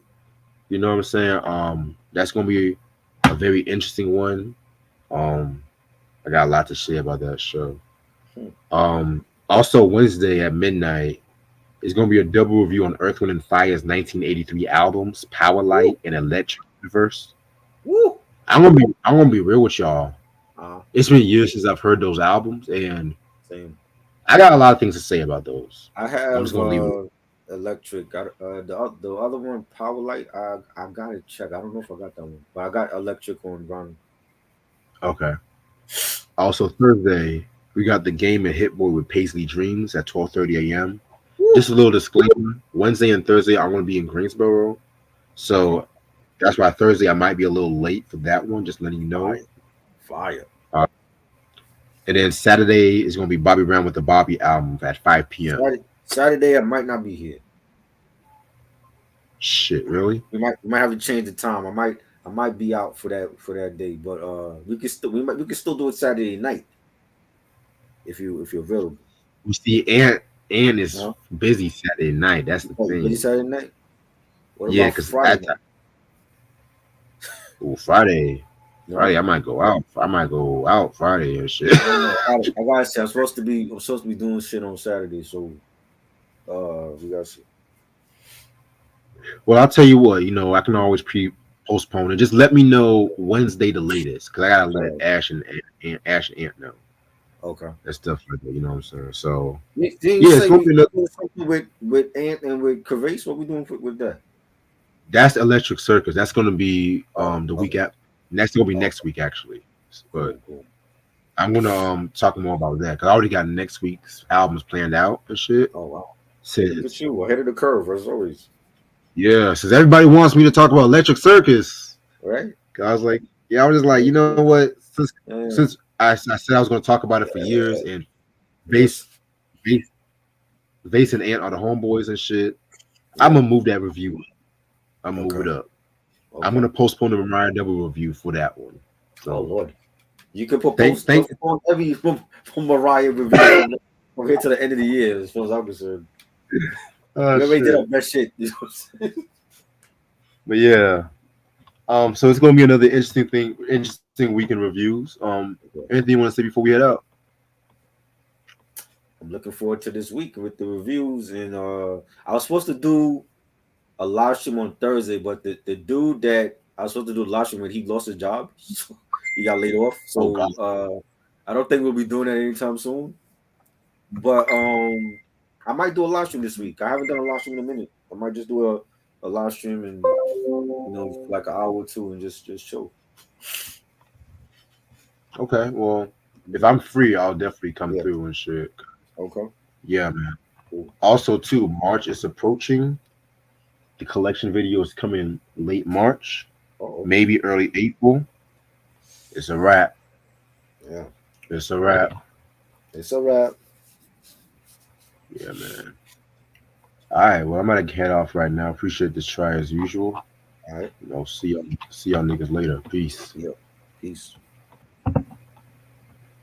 [SPEAKER 2] You know what I'm saying? That's gonna be a very interesting one. Um, I got a lot to say about that show.
[SPEAKER 1] Hmm.
[SPEAKER 2] Also Wednesday at midnight is gonna be a double review on Earth, Wind, and Fire's 1983 albums, Power
[SPEAKER 1] Woo.
[SPEAKER 2] Light and Electric Universe.
[SPEAKER 1] Woo.
[SPEAKER 2] I'm gonna be real with y'all.
[SPEAKER 1] Uh,
[SPEAKER 2] It's been years since I've heard those albums, and
[SPEAKER 1] Same.
[SPEAKER 2] I got a lot of things to say about those.
[SPEAKER 1] I
[SPEAKER 2] I'm just
[SPEAKER 1] have
[SPEAKER 2] gonna leave it.
[SPEAKER 1] electric. Got the other one, Power Light. I got to check. I don't know if I got that one, but I got electric on Brown.
[SPEAKER 2] Okay. Also Thursday, we got the game and Hit Boy with Paisley Dreams at 12:30 a.m.
[SPEAKER 1] Woo.
[SPEAKER 2] Just a little disclaimer: Wednesday and Thursday I'm gonna be in Greensboro,
[SPEAKER 1] Okay.
[SPEAKER 2] so that's why Thursday I might be a little late for that one. Just letting you know.
[SPEAKER 1] Fire. Fire.
[SPEAKER 2] Uh, and then Saturday is gonna be Bobby Brown with the Bobby album at 5 p.m.
[SPEAKER 1] Saturday I might not be here.
[SPEAKER 2] Shit, really?
[SPEAKER 1] We might have to change the time. I might be out for that day, but we can still do it Saturday night if you're available.
[SPEAKER 2] You see, Ant is
[SPEAKER 1] No,
[SPEAKER 2] busy Saturday night. That's the
[SPEAKER 1] oh, you busy
[SPEAKER 2] thing.
[SPEAKER 1] Saturday night? What
[SPEAKER 2] Yeah,
[SPEAKER 1] about
[SPEAKER 2] because
[SPEAKER 1] Friday
[SPEAKER 2] that
[SPEAKER 1] night?
[SPEAKER 2] time, Friday,
[SPEAKER 1] No,
[SPEAKER 2] I might go out. I might go out Friday and shit.
[SPEAKER 1] I don't know. I gotta say I'm supposed to be doing shit on Saturday, so we gotta see.
[SPEAKER 2] Well, I'll tell you what. I can always postpone it. Just let me know Wednesday the latest, because I gotta let
[SPEAKER 1] Uh,
[SPEAKER 2] Ash and Ant know
[SPEAKER 1] okay.
[SPEAKER 2] and stuff like that. You know what I'm saying? So
[SPEAKER 1] Didn't you
[SPEAKER 2] yeah, it's
[SPEAKER 1] say
[SPEAKER 2] gonna
[SPEAKER 1] we
[SPEAKER 2] be another.
[SPEAKER 1] doing something with Ant and with Cavace? What we doing with that?
[SPEAKER 2] That's Electric Circus. That's gonna be
[SPEAKER 1] Oh,
[SPEAKER 2] the week
[SPEAKER 1] okay.
[SPEAKER 2] after. Next gonna be
[SPEAKER 1] Oh,
[SPEAKER 2] next week actually. But
[SPEAKER 1] cool, cool.
[SPEAKER 2] I'm gonna talk more about that because I already got next week's albums planned out and shit.
[SPEAKER 1] Oh wow. Look at
[SPEAKER 2] Since
[SPEAKER 1] you, ahead of the curve as always.
[SPEAKER 2] yeah, since everybody wants me to talk about Electric Circus,
[SPEAKER 1] Right?
[SPEAKER 2] 'cause I was like, yeah, I was just like,
[SPEAKER 1] Yeah,
[SPEAKER 2] you know
[SPEAKER 1] yeah.
[SPEAKER 2] what? Since
[SPEAKER 1] Yeah.
[SPEAKER 2] since I said I was gonna talk about it for years, and
[SPEAKER 1] Yes.
[SPEAKER 2] Vase, Vase, Vase and Ant are the homeboys and shit. I'm
[SPEAKER 1] Yep.
[SPEAKER 2] gonna move that review. I'm gonna move
[SPEAKER 1] Okay.
[SPEAKER 2] it up. I'm
[SPEAKER 1] Okay.
[SPEAKER 2] gonna postpone the Mariah Double review for that one.
[SPEAKER 1] Oh
[SPEAKER 2] So
[SPEAKER 1] Lord. You can propose
[SPEAKER 2] thank
[SPEAKER 1] on every from Mariah review from here to the end of the year, as far as I'm concerned.
[SPEAKER 2] oh
[SPEAKER 1] We already did
[SPEAKER 2] shit.
[SPEAKER 1] our best shit. You know what I'm saying?
[SPEAKER 2] But yeah. So it's gonna be another interesting week in reviews.
[SPEAKER 1] Okay.
[SPEAKER 2] Anything you want to say before we head out?
[SPEAKER 1] I'm looking forward to this week with the reviews, and I was supposed to do a live stream on Thursday, but the dude that I was supposed to do the live stream with, he lost his job. He got laid off.
[SPEAKER 2] Oh God.
[SPEAKER 1] So I don't think we'll be doing that anytime soon. But I might do a live stream this week. I haven't done a live stream in a minute. I might just do a live stream and like an hour or two and just chill.
[SPEAKER 2] Okay, well, if I'm free, I'll definitely come
[SPEAKER 1] Yeah.
[SPEAKER 2] through and shit.
[SPEAKER 1] Okay.
[SPEAKER 2] Yeah, man.
[SPEAKER 1] Cool.
[SPEAKER 2] Also, too, March is approaching. The collection video is coming late March,
[SPEAKER 1] Uh-oh.
[SPEAKER 2] maybe early April. It's a wrap.
[SPEAKER 1] Yeah.
[SPEAKER 2] It's a wrap.
[SPEAKER 1] It's a wrap.
[SPEAKER 2] Yeah, man. All right, well, I'm gonna head off right now. Appreciate this try as usual.
[SPEAKER 1] All right.
[SPEAKER 2] See y'all niggas later. Peace.
[SPEAKER 1] Yep. Peace.